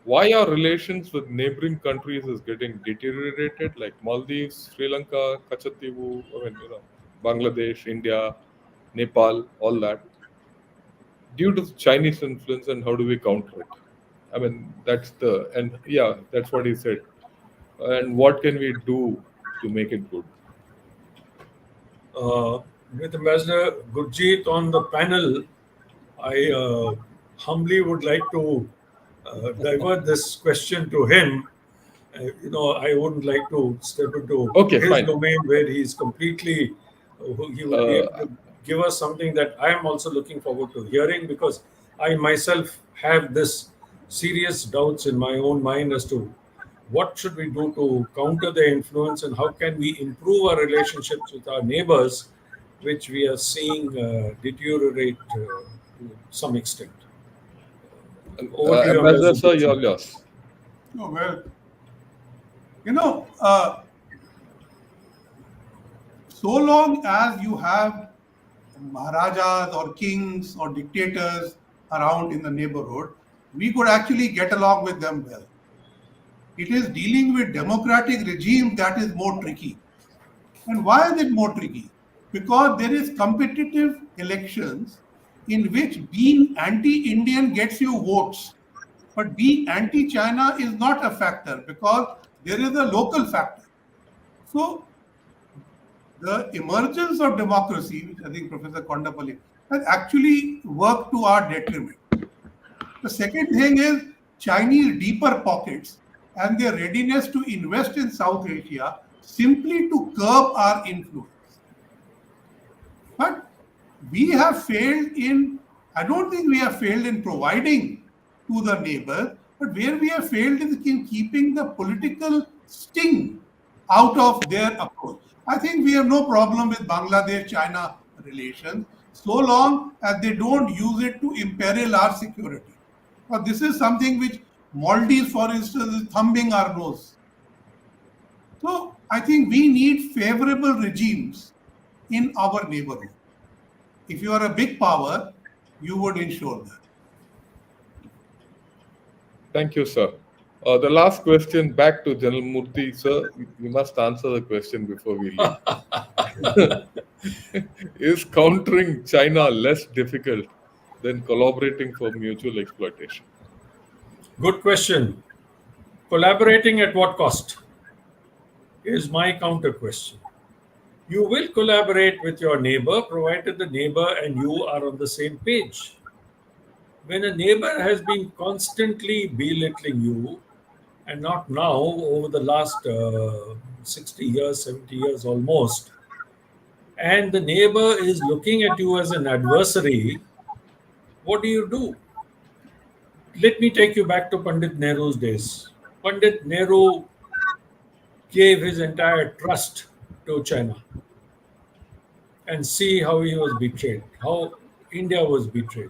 Why are relations with neighboring countries is getting deteriorated, like Maldives, Sri Lanka, Kachativu, Bangladesh, India, Nepal, all that, due to Chinese influence, and how do we counter it? I mean, that's what he said. And what can we do to make it good? With Ambassador Gurjit on the panel, I humbly would like to divert this question to him. I wouldn't like to step into Okay, his fine. domain where he's completely, he will be able to give us something that I am also looking forward to hearing, because I myself have this serious doubts in my own mind as to what should we do to counter their influence, and how can we improve our relationships with our neighbors, which we are seeing deteriorate to some extent. Over to you, Ambassador, sir, Ambassador. you're yours. Oh, well, so long as you have Maharajas or kings or dictators around in the neighborhood, we could actually get along with them well. It is dealing with democratic regimes that is more tricky. And why is it more tricky? Because there is competitive elections in which being anti-Indian gets you votes. But being anti-China is not a factor, because there is a local factor. So the emergence of democracy, which I think Professor Kondapalli has actually worked to our detriment. The second thing is Chinese deeper pockets and their readiness to invest in South Asia simply to curb our influence. But we have failed I don't think we have failed in providing to the neighbors, but where we have failed is in keeping the political sting out of their approach. I think we have no problem with Bangladesh-China relations so long as they don't use it to imperil our security. But this is something which Maldives, for instance, is thumbing our nose. So I think we need favorable regimes in our neighborhood. If you are a big power, you would ensure that. Thank you, sir. The last question back to General Murthy, sir. We must answer the question before we leave. Is countering China less difficult than collaborating for mutual exploitation? Good question. Collaborating at what cost is my counter question. You will collaborate with your neighbor provided the neighbor and you are on the same page. When a neighbor has been constantly belittling you, and not now, over the last 60 years, 70 years almost, and the neighbor is looking at you as an adversary, what do? Let me take you back to Pandit Nehru's days. Pandit Nehru gave his entire trust to China, and see how he was betrayed, how India was betrayed.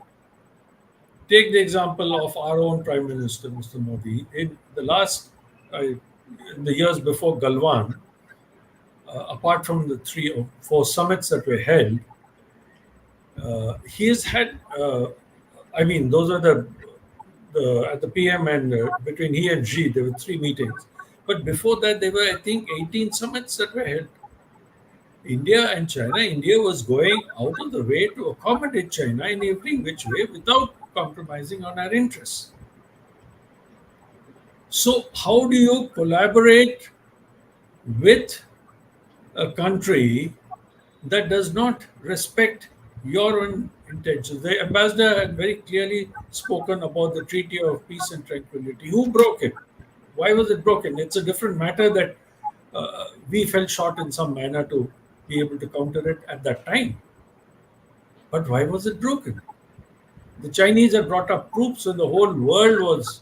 Take the example of our own Prime Minister, Mr. Modi. In the years before Galwan, apart from the 3 or 4 summits that were held, he has had, those are at the PM and between he and Xi, there were 3 meetings. But before that, there were, I think, 18 summits that were held. India and China, India was going out of the way to accommodate China in every which way without compromising on our interests. So how do you collaborate with a country that does not respect your own intentions. The ambassador had very clearly spoken about the Treaty of Peace and Tranquility. Who broke it? Why was it broken? It's a different matter that we fell short in some manner to be able to counter it at that time. But why was it broken? The Chinese had brought up troops when the whole world was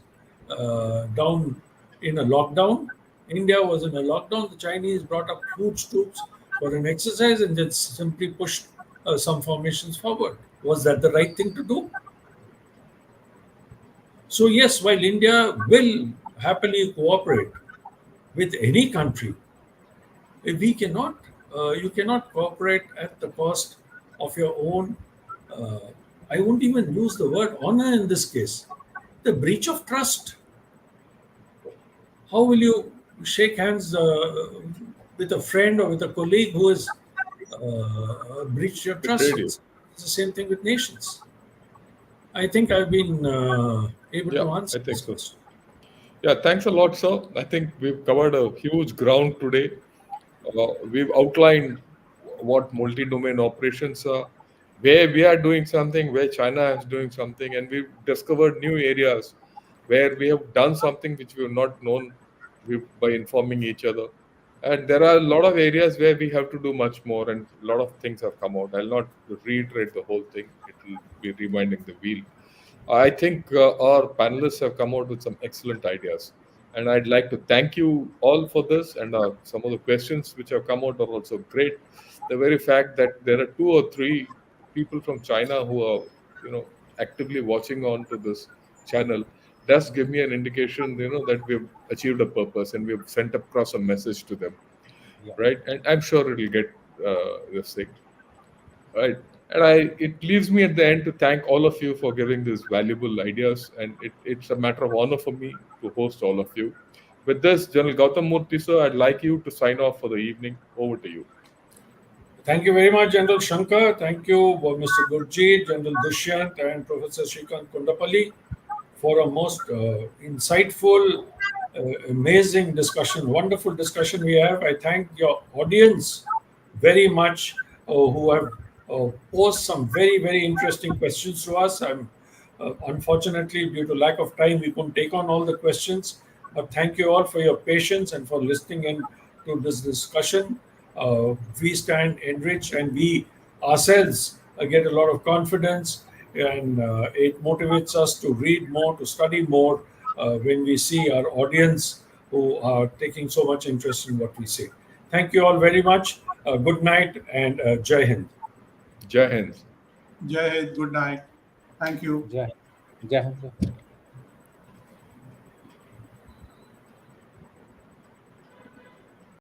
down in a lockdown. India was in a lockdown. The Chinese brought up huge troops for an exercise and then simply pushed some formations forward. Was that the right thing to do? So yes, while India will happily cooperate with any country, we cannot. You cannot cooperate at the cost of your own. I won't even use the word honor in this case. The breach of trust. How will you shake hands with a friend or with a colleague who has breached your trust? Betrayed you. It's the same thing with nations. I think I've been able to answer I think this so. question. Yeah, thanks a lot, sir. I think we've covered a huge ground today. We've outlined what multi-domain operations are, where we are doing something, where China is doing something, and we've discovered new areas where we have done something which we have not known by informing each other. And there are a lot of areas where we have to do much more, and a lot of things have come out. I'll not reiterate the whole thing, it will be reminding the wheel. I think our panelists have come out with some excellent ideas. And I'd like to thank you all for this. And some of the questions which have come out are also great. The very fact that there are 2 or 3 people from China who are, actively watching on to this channel does give me an indication, that we've achieved a purpose and we've sent across a message to them, Yeah. right? And I'm sure it'll get this thing, right? And it leaves me at the end to thank all of you for giving these valuable ideas. And it's a matter of honor for me to host all of you. With this, General Gautam Murthy, sir, I'd like you to sign off for the evening. Over to you. Thank you very much, General Shankar. Thank you, Mr. Gurjit, General Dushyant, and Professor SRIKANTH KONDAPALLI for a most insightful, amazing discussion, wonderful discussion we have. I thank your audience very much who have posed some very, very interesting questions to us. Unfortunately, due to lack of time, we couldn't take on all the questions. But thank you all for your patience and for listening in to this discussion. We stand enriched and we ourselves get a lot of confidence, and it motivates us to read more, to study more when we see our audience who are taking so much interest in what we say. Thank you all very much. Good night and Jai Hind. Jai Hind. Jai Hind, good night. Thank you. Jai Hind.